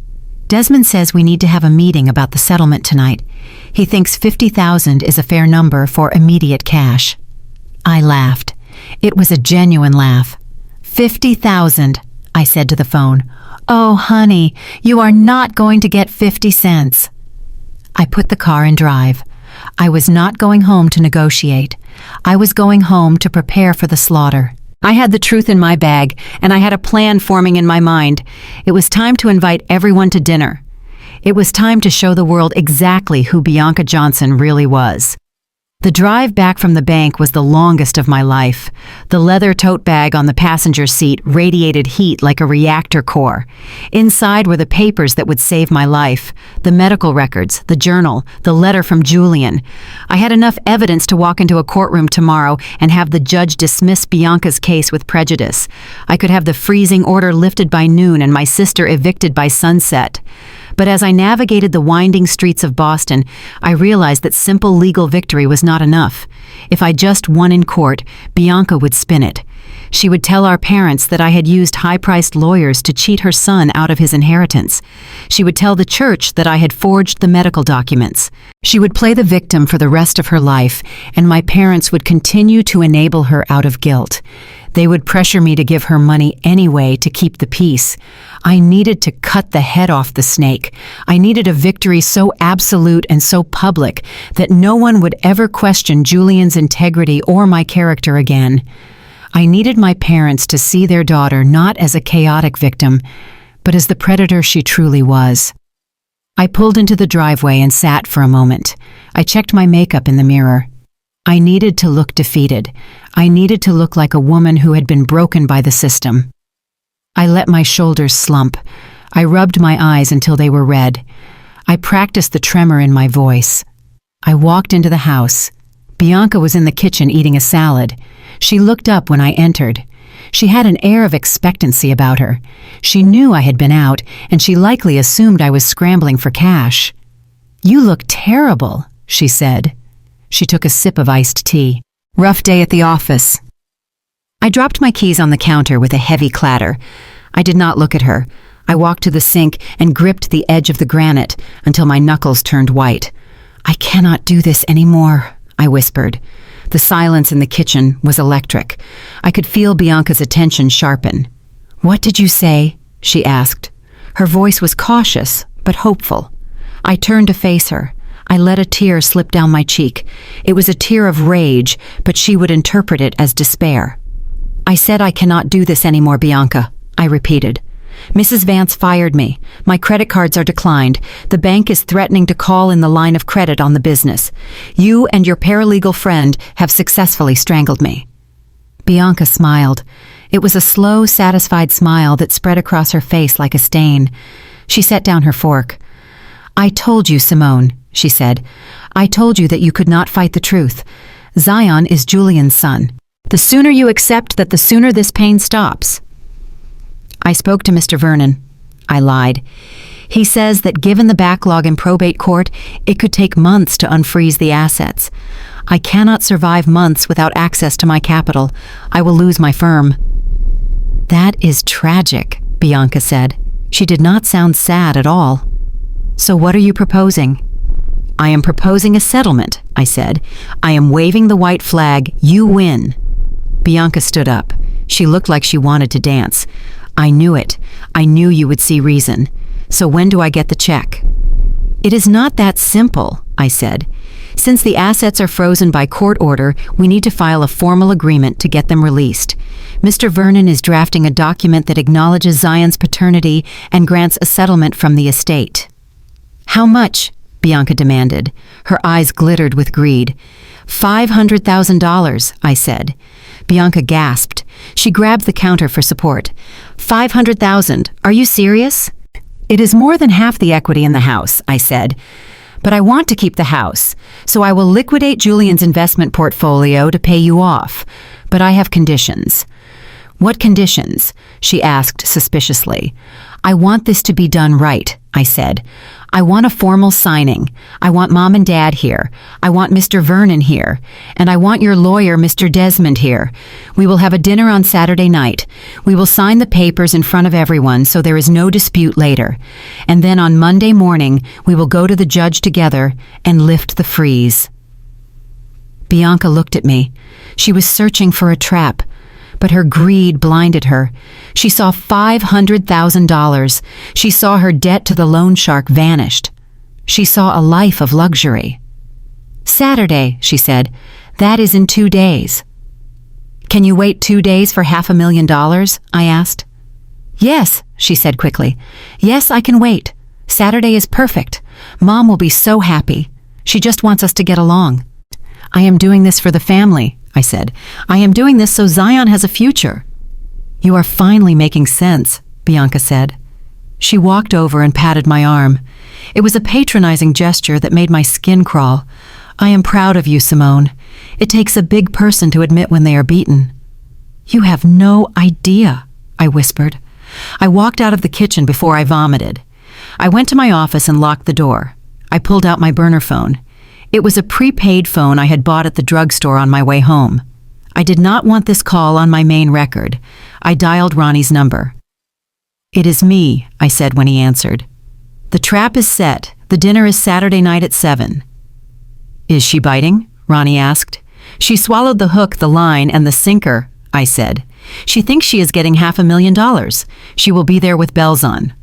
"Desmond says we need to have a meeting about the settlement tonight. He thinks 50,000 is a fair number for immediate cash." I laughed. It was a genuine laugh. 50,000. I said to the phone. "Oh, honey, you are not going to get 50 cents. I put the car in drive. I was not going home to negotiate. I was going home to prepare for the slaughter. I had the truth in my bag, and I had a plan forming in my mind. It was time to invite everyone to dinner. It was time to show the world exactly who Bianca Johnson really was. The drive back from the bank was the longest of my life. The leather tote bag on the passenger seat radiated heat like a reactor core. Inside were the papers that would save my life, the medical records, the journal, the letter from Julian. I had enough evidence to walk into a courtroom tomorrow and have the judge dismiss Bianca's case with prejudice. I could have the freezing order lifted by noon and my sister evicted by sunset. But as I navigated the winding streets of Boston, I realized that simple legal victory was not enough. If I just won in court, Bianca would spin it. She would tell our parents that I had used high-priced lawyers to cheat her son out of his inheritance. She would tell the church that I had forged the medical documents. She would play the victim for the rest of her life, and my parents would continue to enable her out of guilt. They would pressure me to give her money anyway to keep the peace. I needed to cut the head off the snake. I needed a victory so absolute and so public that no one would ever question Julian's integrity or my character again. I needed my parents to see their daughter not as a chaotic victim, but as the predator she truly was. I pulled into the driveway and sat for a moment. I checked my makeup in the mirror. I needed to look defeated. I needed to look like a woman who had been broken by the system. I let my shoulders slump. I rubbed my eyes until they were red. I practiced the tremor in my voice. I walked into the house. Bianca was in the kitchen eating a salad. She looked up when I entered. She had an air of expectancy about her. She knew I had been out, and she likely assumed I was scrambling for cash. "You look terrible," she said. She took a sip of iced tea. "Rough day at the office." I dropped my keys on the counter with a heavy clatter. I did not look at her. I walked to the sink and gripped the edge of the granite until my knuckles turned white. "I cannot do this anymore," I whispered. The silence in the kitchen was electric. I could feel Bianca's attention sharpen. "What did you say?" she asked. Her voice was cautious, but hopeful. I turned to face her. I let a tear slip down my cheek. It was a tear of rage, but she would interpret it as despair. "I said I cannot do this anymore, Bianca," I repeated. "Mrs. Vance fired me. My credit cards are declined. The bank is threatening to call in the line of credit on the business. You and your paralegal friend have successfully strangled me." Bianca smiled. It was a slow, satisfied smile that spread across her face like a stain. She set down her fork. "I told you, Simone," she said. "I told you that you could not fight the truth. Zion is Julian's son. The sooner you accept that, the sooner this pain stops." "I spoke to Mr. Vernon." I lied. "He says that given the backlog in probate court, it could take months to unfreeze the assets. I cannot survive months without access to my capital. I will lose my firm." "That is tragic," Bianca said. She did not sound sad at all. "So what are you proposing?" "I am proposing a settlement," I said. "I am waving the white flag. You win." Bianca stood up. She looked like she wanted to dance. "I knew it. I knew you would see reason. So when do I get the check?" "It is not that simple," I said. "Since the assets are frozen by court order, we need to file a formal agreement to get them released. Mr. Vernon is drafting a document that acknowledges Zion's paternity and grants a settlement from the estate." "How much?" Bianca demanded. Her eyes glittered with greed. $500,000, I said. Bianca gasped. She grabbed the counter for support. $500,000? Are you serious? "It is more than half the equity in the house," I said. "But I want to keep the house, so I will liquidate Julian's investment portfolio to pay you off. But I have conditions." "What conditions?" she asked suspiciously. "I want this to be done right," I said. "I want a formal signing. I want Mom and Dad here. I want Mr. Vernon here. And I want your lawyer, Mr. Desmond, here. We will have a dinner on Saturday night. We will sign the papers in front of everyone so there is no dispute later. And then on Monday morning, we will go to the judge together and lift the freeze." Bianca looked at me. She was searching for a trap. But her greed blinded her. She saw $500,000. She saw her debt to the loan shark vanished. She saw a life of luxury. "Saturday," she said. "That is in 2 days." "Can you wait 2 days for $500,000? I asked. "Yes," she said quickly. "Yes, I can wait. Saturday is perfect. Mom will be so happy. She just wants us to get along." I am doing this for the family, I said. I am doing this so Zion has a future. You are finally making sense, Bianca said. She walked over and patted my arm. It was a patronizing gesture that made my skin crawl. I am proud of you, Simone. It takes a big person to admit when they are beaten. You have no idea, I whispered. I walked out of the kitchen before I vomited. I went to my office and locked the door. I pulled out my burner phone. It was a prepaid phone I had bought at the drugstore on my way home. I did not want this call on my main record. I dialed Ronnie's number. It is me, I said when he answered. The trap is set. The dinner is Saturday night at 7. Is she biting? Ronnie asked. She swallowed the hook, the line, and the sinker, I said. She thinks she is getting $500,000. She will be there with bells on.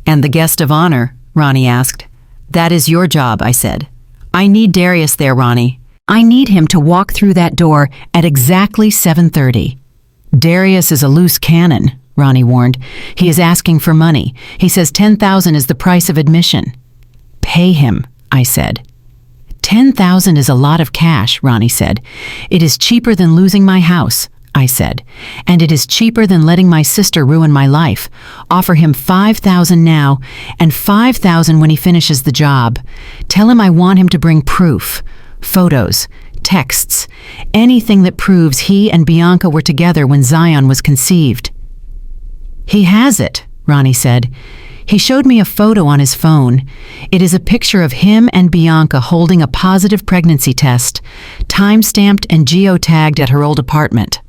And the guest of honor? Ronnie asked. That is your job, I said. I need Darius there, Ronnie. I need him to walk through that door at exactly 7:30. Darius is a loose cannon, Ronnie warned. He is asking for money. He says $10,000 is the price of admission. Pay him, I said. $10,000 is a lot of cash, Ronnie said. It is cheaper than losing my house, I said. And it is cheaper than letting my sister ruin my life. Offer him $5,000 now and $5,000 when he finishes the job. Tell him I want him to bring proof. Photos, texts, anything that proves he and Bianca were together when Zion was conceived. He has it, Ronnie said. He showed me a photo on his phone. It is a picture of him and Bianca holding a positive pregnancy test, time-stamped and geotagged at her old apartment.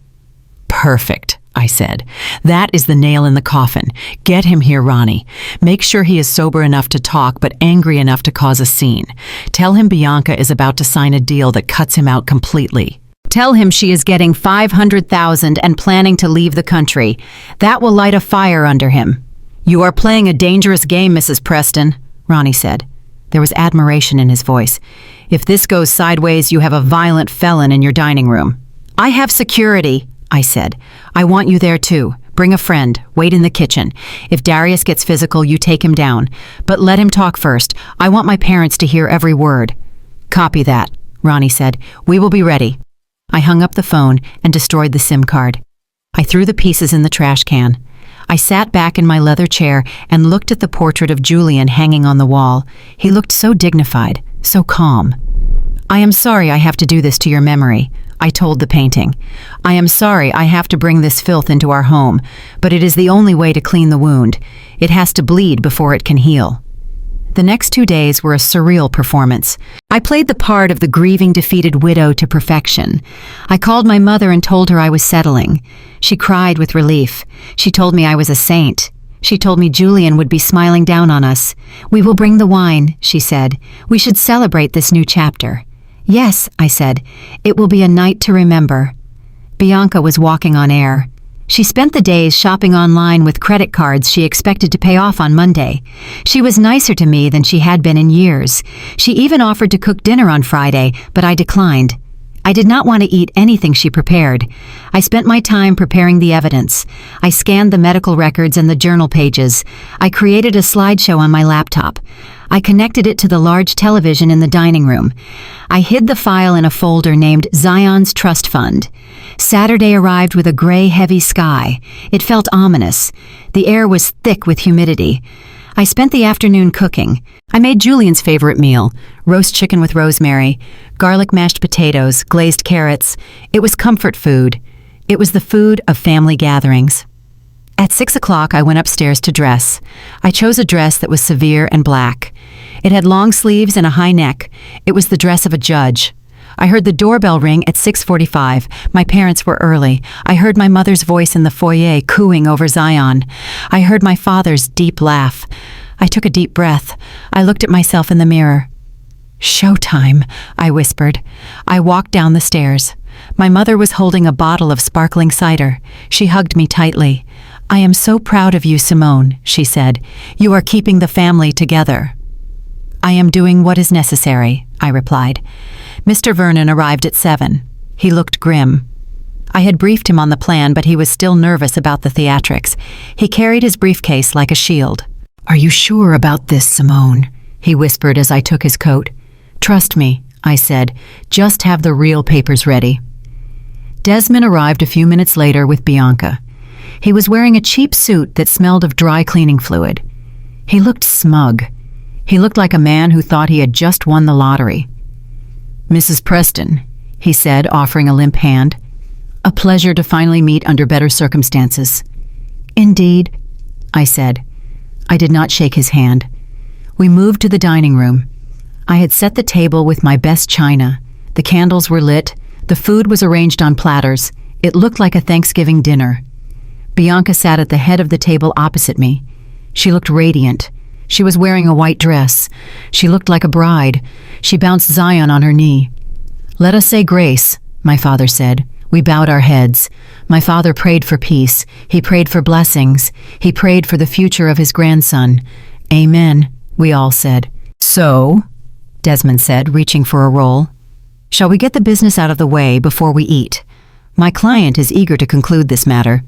Perfect, I said. That is the nail in the coffin. Get him here, Ronnie. Make sure he is sober enough to talk but angry enough to cause a scene. Tell him Bianca is about to sign a deal that cuts him out completely. Tell him she is getting $500,000 and planning to leave the country. That will light a fire under him. You are playing a dangerous game, Mrs. Preston, Ronnie said. There was admiration in his voice. If this goes sideways, you have a violent felon in your dining room. I have security, I said. I want you there too. Bring a friend. Wait in the kitchen. If Darius gets physical, you take him down. But let him talk first. I want my parents to hear every word. Copy that, Ronnie said. We will be ready. I hung up the phone and destroyed the SIM card. I threw the pieces in the trash can. I sat back in my leather chair and looked at the portrait of Julian hanging on the wall. He looked so dignified, so calm. I am sorry I have to do this to your memory, I told the painting. I am sorry I have to bring this filth into our home, but it is the only way to clean the wound. It has to bleed before it can heal. The next 2 days were a surreal performance. I played the part of the grieving, defeated widow to perfection. I called my mother and told her I was settling. She cried with relief. She told me I was a saint. She told me Julian would be smiling down on us. We will bring the wine, she said. We should celebrate this new chapter. Yes, I said. It will be a night to remember. Bianca was walking on air. She spent the days shopping online with credit cards she expected to pay off on Monday. She was nicer to me than she had been in years. She even offered to cook dinner on Friday, but I declined. I did not want to eat anything she prepared. I spent my time preparing the evidence. I scanned the medical records and the journal pages. I created a slideshow on my laptop. I connected it to the large television in the dining room. I hid the file in a folder named Zion's Trust Fund. Saturday arrived with a gray, heavy sky. It felt ominous. The air was thick with humidity. I spent the afternoon cooking. I made Julian's favorite meal, roast chicken with rosemary, garlic mashed potatoes, glazed carrots. It was comfort food. It was the food of family gatherings. At 6 o'clock, I went upstairs to dress. I chose a dress that was severe and black. It had long sleeves and a high neck. It was the dress of a judge. I heard the doorbell ring at 6:45. My parents were early. I heard my mother's voice in the foyer cooing over Zion. I heard my father's deep laugh. I took a deep breath. I looked at myself in the mirror. Showtime, I whispered. I walked down the stairs. My mother was holding a bottle of sparkling cider. She hugged me tightly. I am so proud of you, Simone, she said. You are keeping the family together. I am doing what is necessary, I replied. Mr. Vernon arrived at 7. He looked grim. I had briefed him on the plan, but he was still nervous about the theatrics. He carried his briefcase like a shield. Are you sure about this, Simone? He whispered as I took his coat. Trust me, I said. Just have the real papers ready. Desmond arrived a few minutes later with Bianca. He was wearing a cheap suit that smelled of dry cleaning fluid. He looked smug. He looked like a man who thought he had just won the lottery. "Mrs. Preston," he said, offering a limp hand. "A pleasure to finally meet under better circumstances." "Indeed," I said. I did not shake his hand. We moved to the dining room. I had set the table with my best china. The candles were lit. The food was arranged on platters. It looked like a Thanksgiving dinner. Bianca sat at the head of the table opposite me. She looked radiant. She was wearing a white dress. She looked like a bride. She bounced Zion on her knee. "Let us say grace," my father said. We bowed our heads. My father prayed for peace. He prayed for blessings. He prayed for the future of his grandson. "Amen," we all said. "So," Desmond said, reaching for a roll, "shall we get the business out of the way before we eat? My client is eager to conclude this matter."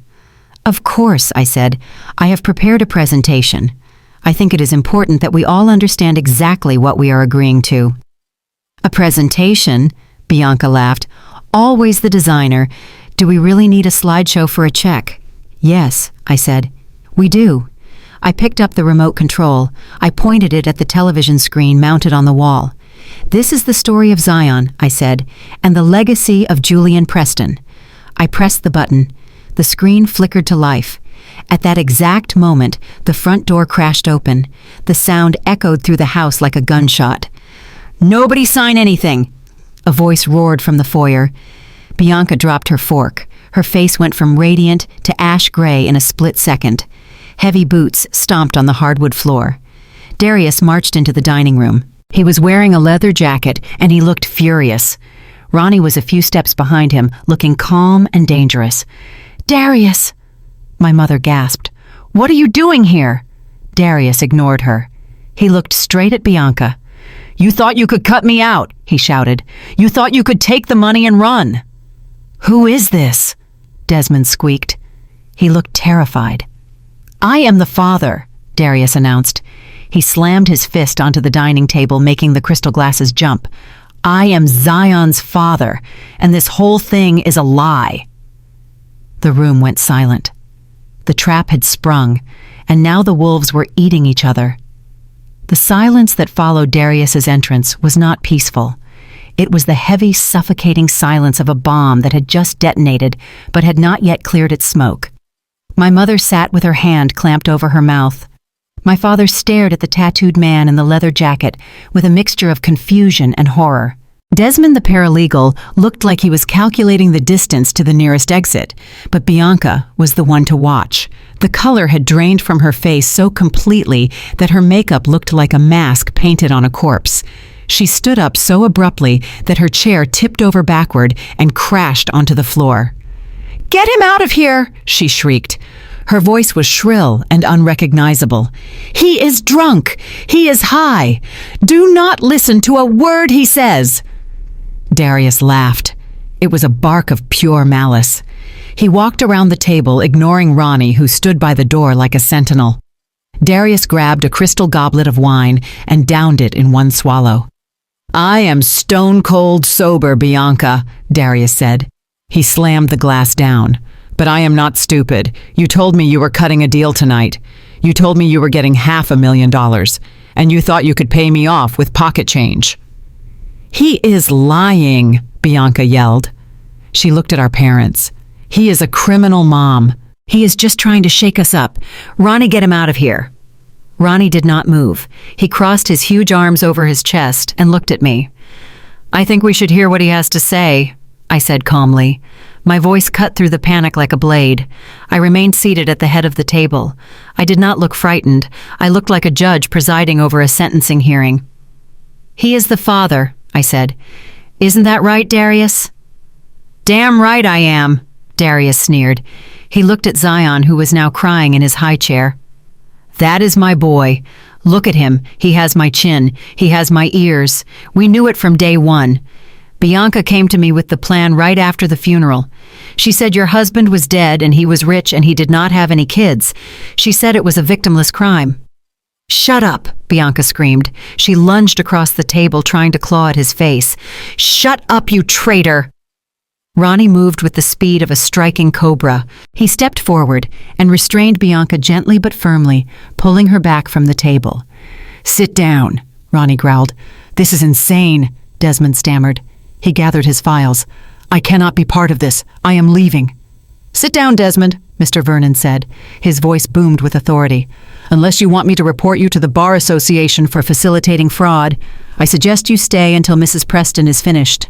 "Of course," I said. "I have prepared a presentation. I think it is important that we all understand exactly what we are agreeing to." "A presentation?" Bianca laughed. "Always the designer. Do we really need a slideshow for a check?" "Yes," I said. "We do." I picked up the remote control. I pointed it at the television screen mounted on the wall. "This is the story of Zion," I said, "and the legacy of Julian Preston." I pressed the button. The screen flickered to life. At that exact moment, the front door crashed open. The sound echoed through the house like a gunshot. "Nobody sign anything!" A voice roared from the foyer. Bianca dropped her fork. Her face went from radiant to ash gray in a split second. Heavy boots stomped on the hardwood floor. Darius marched into the dining room. He was wearing a leather jacket, and he looked furious. Ronnie was a few steps behind him, looking calm and dangerous. "Darius!" My mother gasped. "What are you doing here?" Darius ignored her. He looked straight at Bianca. "You thought you could cut me out," he shouted. "You thought you could take the money and run." "Who is this?" Desmond squeaked. He looked terrified. "I am the father," Darius announced. He slammed his fist onto the dining table, making the crystal glasses jump. "I am Zion's father, and this whole thing is a lie." The room went silent. The trap had sprung, and now the wolves were eating each other. The silence that followed Darius's entrance was not peaceful. It was the heavy, suffocating silence of a bomb that had just detonated, but had not yet cleared its smoke. My mother sat with her hand clamped over her mouth. My father stared at the tattooed man in the leather jacket with a mixture of confusion and horror. Desmond the paralegal looked like he was calculating the distance to the nearest exit, but Bianca was the one to watch. The color had drained from her face so completely that her makeup looked like a mask painted on a corpse. She stood up so abruptly that her chair tipped over backward and crashed onto the floor. "Get him out of here!" she shrieked. Her voice was shrill and unrecognizable. "He is drunk! He is high! Do not listen to a word he says!" Darius laughed. It was a bark of pure malice. He walked around the table, ignoring Ronnie, who stood by the door like a sentinel. Darius grabbed a crystal goblet of wine and downed it in one swallow. "I am stone-cold sober, Bianca," Darius said. He slammed the glass down. "But I am not stupid. You told me you were cutting a deal tonight. You told me you were getting $500,000, and you thought you could pay me off with pocket change." "He is lying," Bianca yelled. She looked at our parents. "He is a criminal, Mom. He is just trying to shake us up. Ronnie, get him out of here." Ronnie did not move. He crossed his huge arms over his chest and looked at me. "I think we should hear what he has to say," I said calmly. My voice cut through the panic like a blade. I remained seated at the head of the table. I did not look frightened. I looked like a judge presiding over a sentencing hearing. "He is the father," I said. "Isn't that right, Darius?" "Damn right I am," Darius sneered. He looked at Zion, who was now crying in his high chair. "That is my boy. Look at him. He has my chin. He has my ears. We knew it from day one. Bianca came to me with the plan right after the funeral. She said your husband was dead and he was rich and he did not have any kids. She said it was a victimless crime. "Shut up," Bianca screamed. She lunged across the table, trying to claw at his face. "Shut up, you traitor!" Ronnie moved with the speed of a striking cobra. He stepped forward and restrained Bianca gently but firmly, pulling her back from the table. "Sit down," Ronnie growled. "This is insane," Desmond stammered. He gathered his files. "I cannot be part of this. I am leaving." "Sit down, Desmond," Mr. Vernon said. His voice boomed with authority. "Unless you want me to report you to the Bar Association for facilitating fraud, I suggest you stay until Mrs. Preston is finished."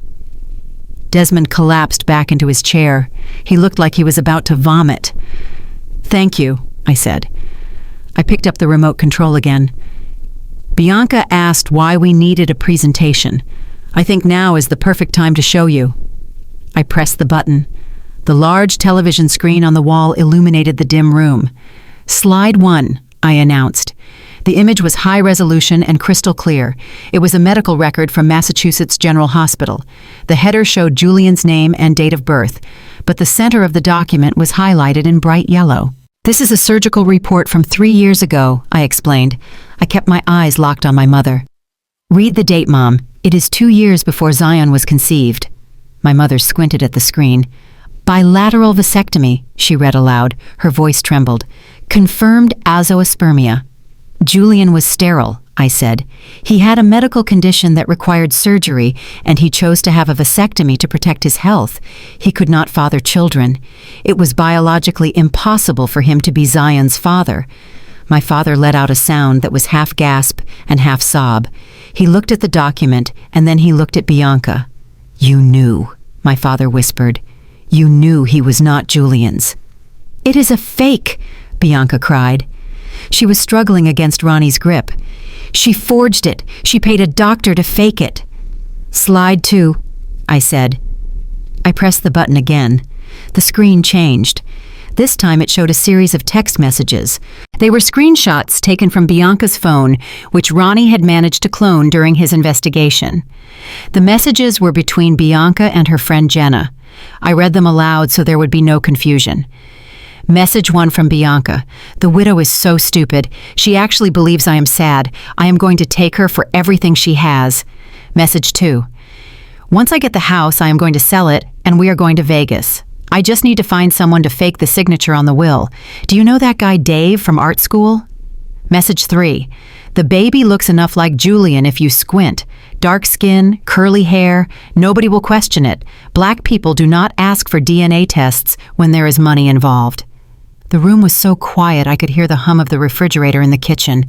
Desmond collapsed back into his chair. He looked like he was about to vomit. "Thank you," I said. I picked up the remote control again. Bianca asked why we needed a presentation. "I think now is the perfect time to show you." I pressed the button. The large television screen on the wall illuminated the dim room. "Slide 1, I announced. The image was high resolution and crystal clear. It was a medical record from Massachusetts General Hospital. The header showed Julian's name and date of birth, but the center of the document was highlighted in bright yellow. "This is a surgical report from 3 years ago," I explained. I kept my eyes locked on my mother. "Read the date, Mom. It is 2 years before Zion was conceived." My mother squinted at the screen. "Bilateral vasectomy," she read aloud. Her voice trembled. "Confirmed azoospermia." "Julian was sterile," I said. "He had a medical condition that required surgery, and he chose to have a vasectomy to protect his health. He could not father children. It was biologically impossible for him to be Zion's father." My father let out a sound that was half gasp and half sob. He looked at the document, and then he looked at Bianca. "You knew," my father whispered. "You knew he was not Julian's." "It is a fake," Bianca cried. She was struggling against Ronnie's grip. "She forged it. She paid a doctor to fake it." "Slide 2, I said. I pressed the button again. The screen changed. This time it showed a series of text messages. They were screenshots taken from Bianca's phone, which Ronnie had managed to clone during his investigation. The messages were between Bianca and her friend Jenna. I read them aloud so there would be no confusion. Message 1 from Bianca. "The widow is so stupid. She actually believes I am sad. I am going to take her for everything she has." Message 2. "Once I get the house, I am going to sell it, and we are going to Vegas. I just need to find someone to fake the signature on the will. Do you know that guy Dave from art school?" Message 3. "The baby looks enough like Julian if you squint. Dark skin, curly hair, nobody will question it. Black people do not ask for DNA tests when there is money involved." The room was so quiet I could hear the hum of the refrigerator in the kitchen.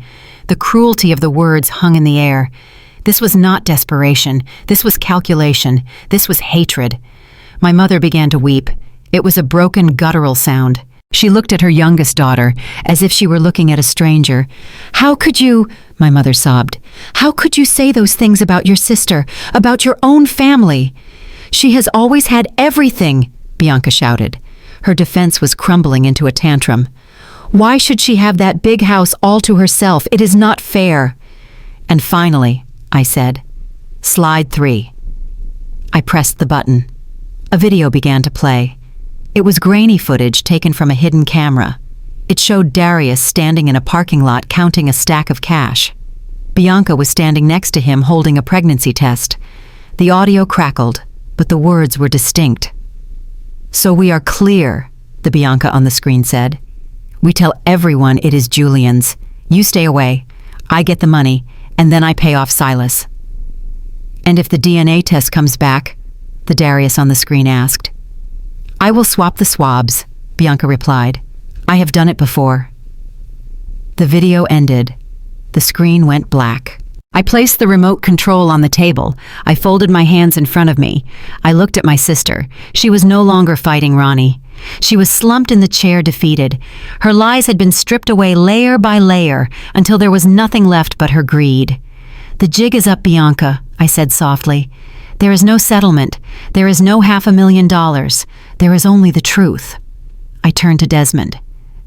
The cruelty of the words hung in the air. This was not desperation. This was calculation. This was hatred. My mother began to weep. It was a broken, guttural sound. She looked at her youngest daughter, as if she were looking at a stranger. "How could you," my mother sobbed, "how could you say those things about your sister, about your own family?" "She has always had everything," Bianca shouted. Her defense was crumbling into a tantrum. "Why should she have that big house all to herself? It is not fair." "And finally," I said, "Slide 3. I pressed the button. A video began to play. It was grainy footage taken from a hidden camera. It showed Darius standing in a parking lot counting a stack of cash. Bianca was standing next to him holding a pregnancy test. The audio crackled, but the words were distinct. "So we are clear," the Bianca on the screen said. "We tell everyone it is Julian's. You stay away. I get the money, and then I pay off Silas." "And if the DNA test comes back?" the Darius on the screen asked. "I will swap the swabs," Bianca replied. "I have done it before." The video ended. The screen went black. I placed the remote control on the table. I folded my hands in front of me. I looked at my sister. She was no longer fighting Ronnie. She was slumped in the chair, defeated. Her lies had been stripped away layer by layer until there was nothing left but her greed. "The jig is up, Bianca," I said softly. "There is no settlement. There is no $500,000. There is only the truth." I turned to Desmond.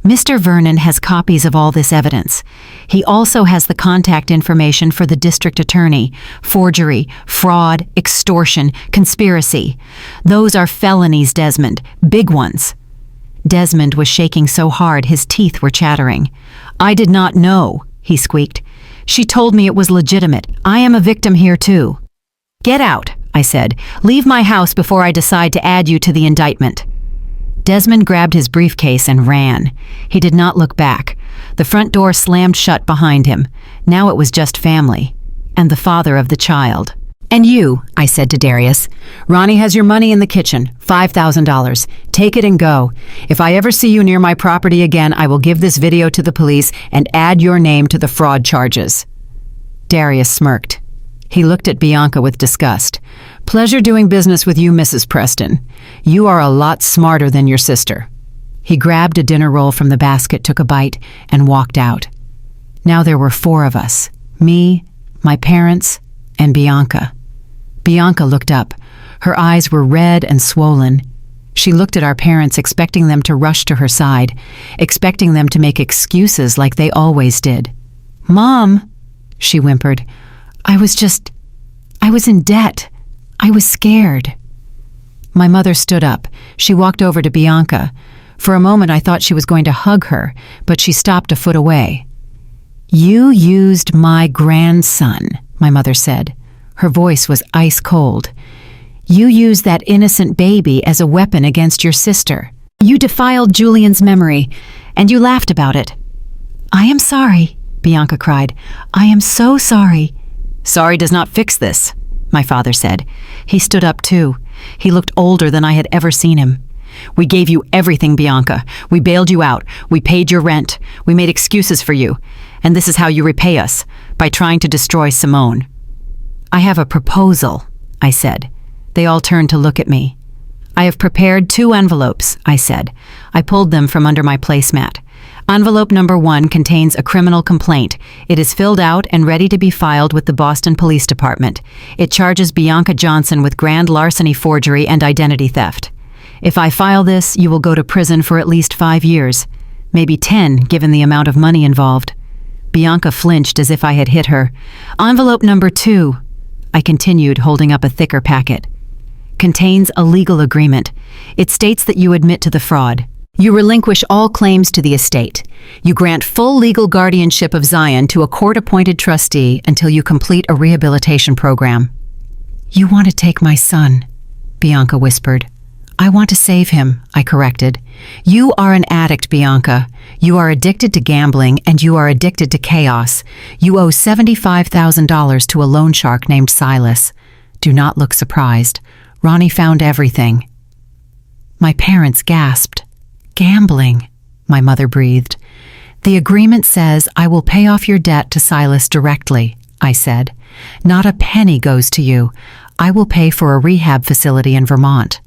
"Mr. Vernon has copies of all this evidence. He also has the contact information for the district attorney. Forgery, fraud, extortion, conspiracy. Those are felonies, Desmond. Big ones." Desmond was shaking so hard his teeth were chattering. "I did not know," he squeaked. "She told me it was legitimate. I am a victim here too." "Get out," I said. "Leave my house before I decide to add you to the indictment." Desmond grabbed his briefcase and ran. He did not look back. The front door slammed shut behind him. Now it was just family, and the father of the child. "And you," I said to Darius. "Ronnie has your money in the kitchen, $5,000. Take it and go. If I ever see you near my property again, I will give this video to the police and add your name to the fraud charges." Darius smirked. He looked at Bianca with disgust. "Pleasure doing business with you, Mrs. Preston. You are a lot smarter than your sister." He grabbed a dinner roll from the basket, took a bite, and walked out. Now there were 4 of us. Me, my parents, and Bianca. Bianca looked up. Her eyes were red and swollen. She looked at our parents, expecting them to rush to her side, expecting them to make excuses like they always did. "Mom," she whimpered, I was in debt. I was scared." My mother stood up. She walked over to Bianca. For a moment I thought she was going to hug her, but she stopped a foot away. "You used my grandson," my mother said. Her voice was ice cold. "You used that innocent baby as a weapon against your sister. You defiled Julian's memory, and you laughed about it." "I am sorry," Bianca cried. "I am so sorry." "Sorry does not fix this," my father said. He stood up too. He looked older than I had ever seen him. "We gave you everything, Bianca. We bailed you out. We paid your rent. We made excuses for you. And this is how you repay us, by trying to destroy Simone." "I have a proposal," I said. They all turned to look at me. "I have prepared 2 envelopes," I said. I pulled them from under my placemat. Envelope number 1 contains a criminal complaint. It is filled out and ready to be filed with the Boston Police Department. It charges Bianca Johnson with grand larceny, forgery, and identity theft. If I file this, you will go to prison for at least 5 years. Maybe 10, given the amount of money involved. Bianca flinched as if I had hit her. "Envelope number 2, I continued, holding up a thicker packet, "contains a legal agreement. It states that you admit to the fraud. You relinquish all claims to the estate. You grant full legal guardianship of Zion to a court-appointed trustee until you complete a rehabilitation program." "You want to take my son," Bianca whispered. "I want to save him," I corrected. "You are an addict, Bianca. You are addicted to gambling, and you are addicted to chaos. You owe $75,000 to a loan shark named Silas. Do not look surprised. Ronnie found everything." My parents gasped. "Gambling," my mother breathed. "The agreement says I will pay off your debt to Silas directly," I said. "Not a penny goes to you. I will pay for a rehab facility in Vermont.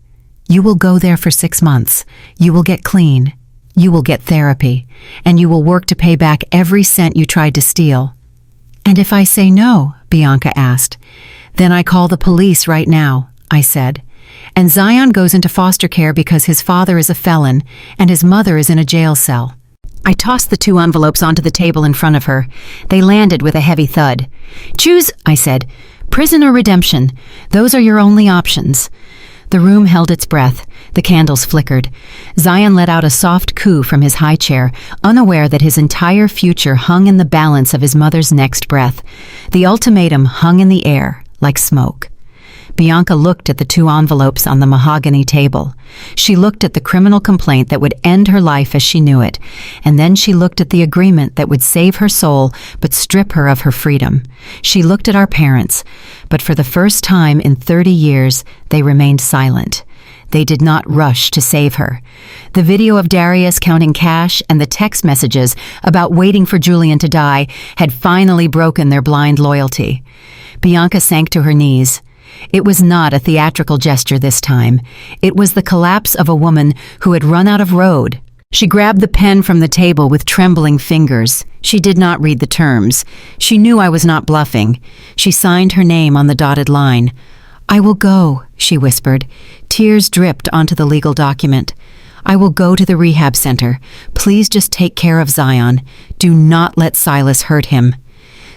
You will go there for 6 months. You will get clean. You will get therapy. And you will work to pay back every cent you tried to steal." "And if I say no?" Bianca asked. "Then I call the police right now," I said. "And Zion goes into foster care because his father is a felon and his mother is in a jail cell." I tossed the 2 envelopes onto the table in front of her. They landed with a heavy thud. "Choose," I said. "Prison or redemption. Those are your only options." The room held its breath. The candles flickered. Zion let out a soft coo from his high chair, unaware that his entire future hung in the balance of his mother's next breath. The ultimatum hung in the air, like smoke. Bianca looked at the 2 envelopes on the mahogany table. She looked at the criminal complaint that would end her life as she knew it, and then she looked at the agreement that would save her soul but strip her of her freedom. She looked at our parents, but for the first time in 30 years, they remained silent. They did not rush to save her. The video of Darius counting cash and the text messages about waiting for Julian to die had finally broken their blind loyalty. Bianca sank to her knees. It was not a theatrical gesture this time. It was the collapse of a woman who had run out of road. She grabbed the pen from the table with trembling fingers. She did not read the terms. She knew I was not bluffing. She signed her name on the dotted line. "I will go," she whispered. Tears dripped onto the legal document. "I will go to the rehab center. Please just take care of Zion. Do not let Silas hurt him."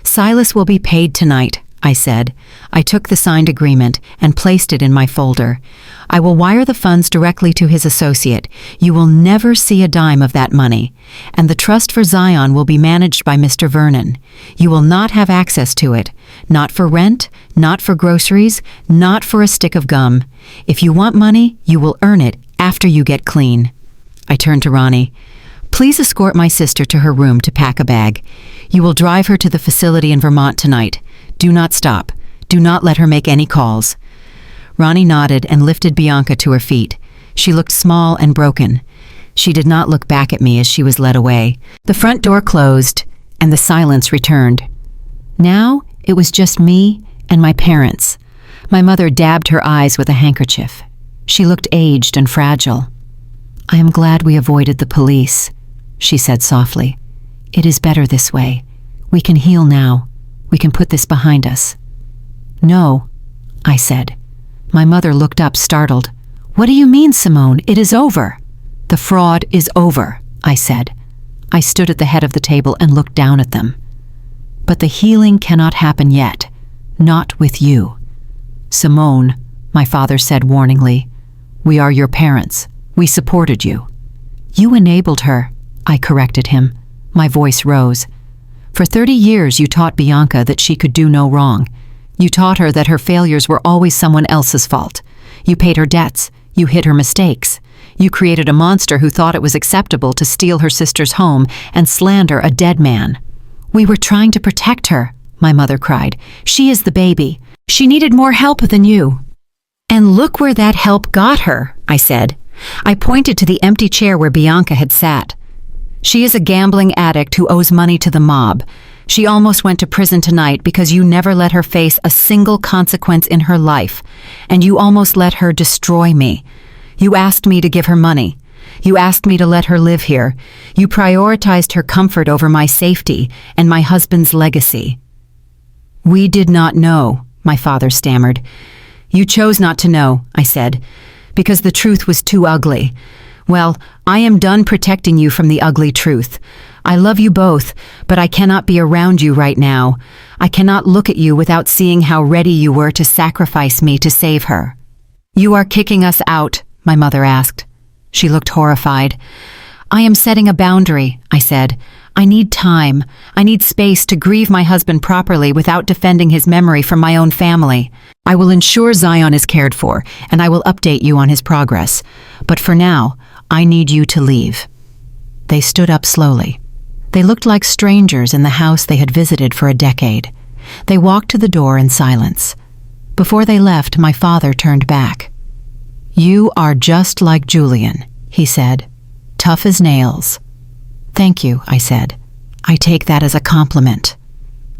"Silas will be paid tonight," I said. I took the signed agreement and placed it in my folder. I will wire the funds directly to his associate. You will never see a dime of that money. And the trust for Zion will be managed by Mr. Vernon. You will not have access to it. Not for rent, not for groceries, not for a stick of gum. If you want money, you will earn it after you get clean. I turned to Ronnie. Please escort my sister to her room to pack a bag. You will drive her to the facility in Vermont tonight. Do not stop. Do not let her make any calls. Ronnie nodded and lifted Bianca to her feet. She looked small and broken. She did not look back at me as she was led away. The front door closed, and the silence returned. Now it was just me and my parents. My mother dabbed her eyes with a handkerchief. She looked aged and fragile. I am glad we avoided the police, she said softly. It is better this way. We can heal now. We can put this behind us. No, I said. My mother looked up, startled. What do you mean, Simone? It is over. The fraud is over, I said. I stood at the head of the table and looked down at them. But the healing cannot happen yet. Not with you. Simone, my father said warningly, we are your parents. We supported you. You enabled her, I corrected him. My voice rose. For 30 years you taught Bianca that she could do no wrong. You taught her that her failures were always someone else's fault. You paid her debts. You hid her mistakes. You created a monster who thought it was acceptable to steal her sister's home and slander a dead man. We were trying to protect her, my mother cried. She is the baby. She needed more help than you. And look where that help got her, I said. I pointed to the empty chair where Bianca had sat. She is a gambling addict who owes money to the mob. She almost went to prison tonight because you never let her face a single consequence in her life, and you almost let her destroy me. You asked me to give her money. You asked me to let her live here. You prioritized her comfort over my safety and my husband's legacy. We did not know, my father stammered. You chose not to know, I said, because the truth was too ugly. Well, I am done protecting you from the ugly truth. I love you both, but I cannot be around you right now. I cannot look at you without seeing how ready you were to sacrifice me to save her. You are kicking us out, my mother asked. She looked horrified. I am setting a boundary, I said. I need time. I need space to grieve my husband properly without defending his memory from my own family. I will ensure Zion is cared for, and I will update you on his progress. But for now, I need you to leave. They stood up slowly. They looked like strangers in the house they had visited for a decade. They walked to the door in silence. Before they left, my father turned back. You are just like Julian, he said. Tough as nails. Thank you, I said. I take that as a compliment.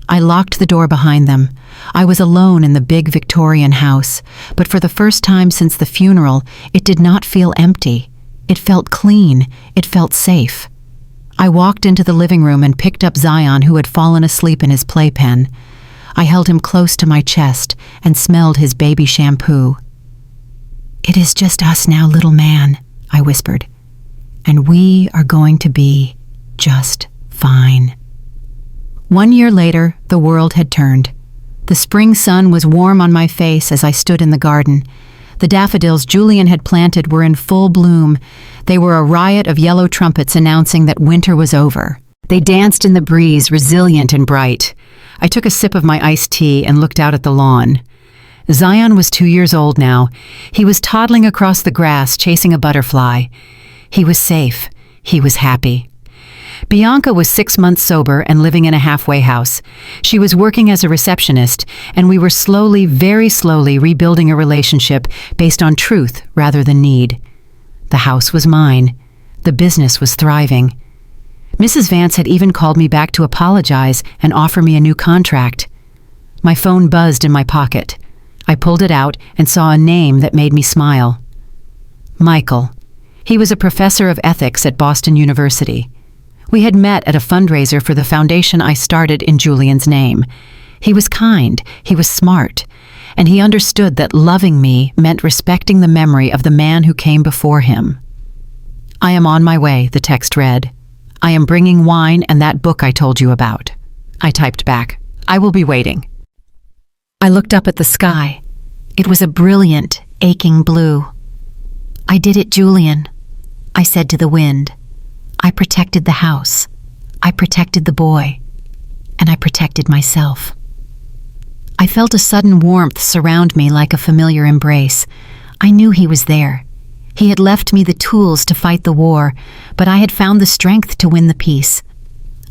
I locked the door behind them. I was alone in the big Victorian house, but for the first time since the funeral, it did not feel empty. It felt clean. It felt safe. I walked into the living room and picked up Zion, who had fallen asleep in his playpen. I held him close to my chest and smelled his baby shampoo. It is just us now, little man, I whispered. And we are going to be just fine. 1 year later, the world had turned. The spring sun was warm on my face as I stood in the garden. The daffodils Julian had planted were in full bloom. They were a riot of yellow trumpets announcing that winter was over. They danced in the breeze, resilient and bright. I took a sip of my iced tea and looked out at the lawn. Zion was 2 years old now. He was toddling across the grass, chasing a butterfly. He was safe. He was happy. Bianca was 6 months sober and living in a halfway house. She was working as a receptionist, and we were slowly, very slowly, rebuilding a relationship based on truth rather than need. The house was mine. The business was thriving. Mrs. Vance had even called me back to apologize and offer me a new contract. My phone buzzed in my pocket. I pulled it out and saw a name that made me smile. Michael. He was a professor of ethics at Boston University. We had met at a fundraiser for the foundation I started in Julian's name. He was kind, he was smart, and he understood that loving me meant respecting the memory of the man who came before him. I am on my way, the text read. I am bringing wine and that book I told you about. I typed back, I will be waiting. I looked up at the sky. It was a brilliant, aching blue. "I did it, Julian," I said to the wind. "I protected the house. I protected the boy. And I protected myself." I felt a sudden warmth surround me like a familiar embrace. I knew he was there. He had left me the tools to fight the war, but I had found the strength to win the peace.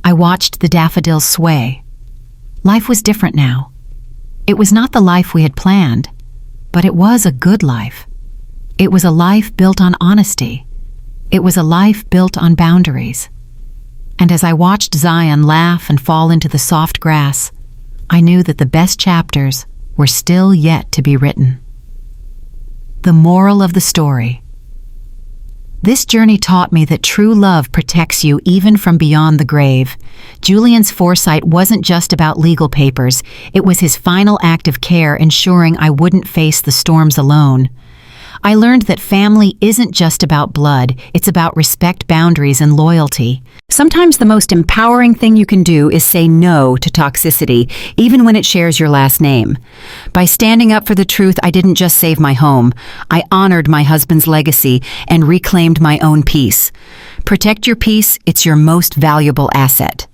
I watched the daffodils sway. Life was different now. It was not the life we had planned, but it was a good life. It was a life built on honesty. It was a life built on boundaries. And as I watched Zion laugh and fall into the soft grass, I knew that the best chapters were still yet to be written. The moral of the story. This journey taught me that true love protects you even from beyond the grave. Julian's foresight wasn't just about legal papers. It was his final act of care ensuring I wouldn't face the storms alone. I learned that family isn't just about blood, it's about respect, boundaries, and loyalty. Sometimes the most empowering thing you can do is say no to toxicity, even when it shares your last name. By standing up for the truth, I didn't just save my home. I honored my husband's legacy and reclaimed my own peace. Protect your peace, it's your most valuable asset.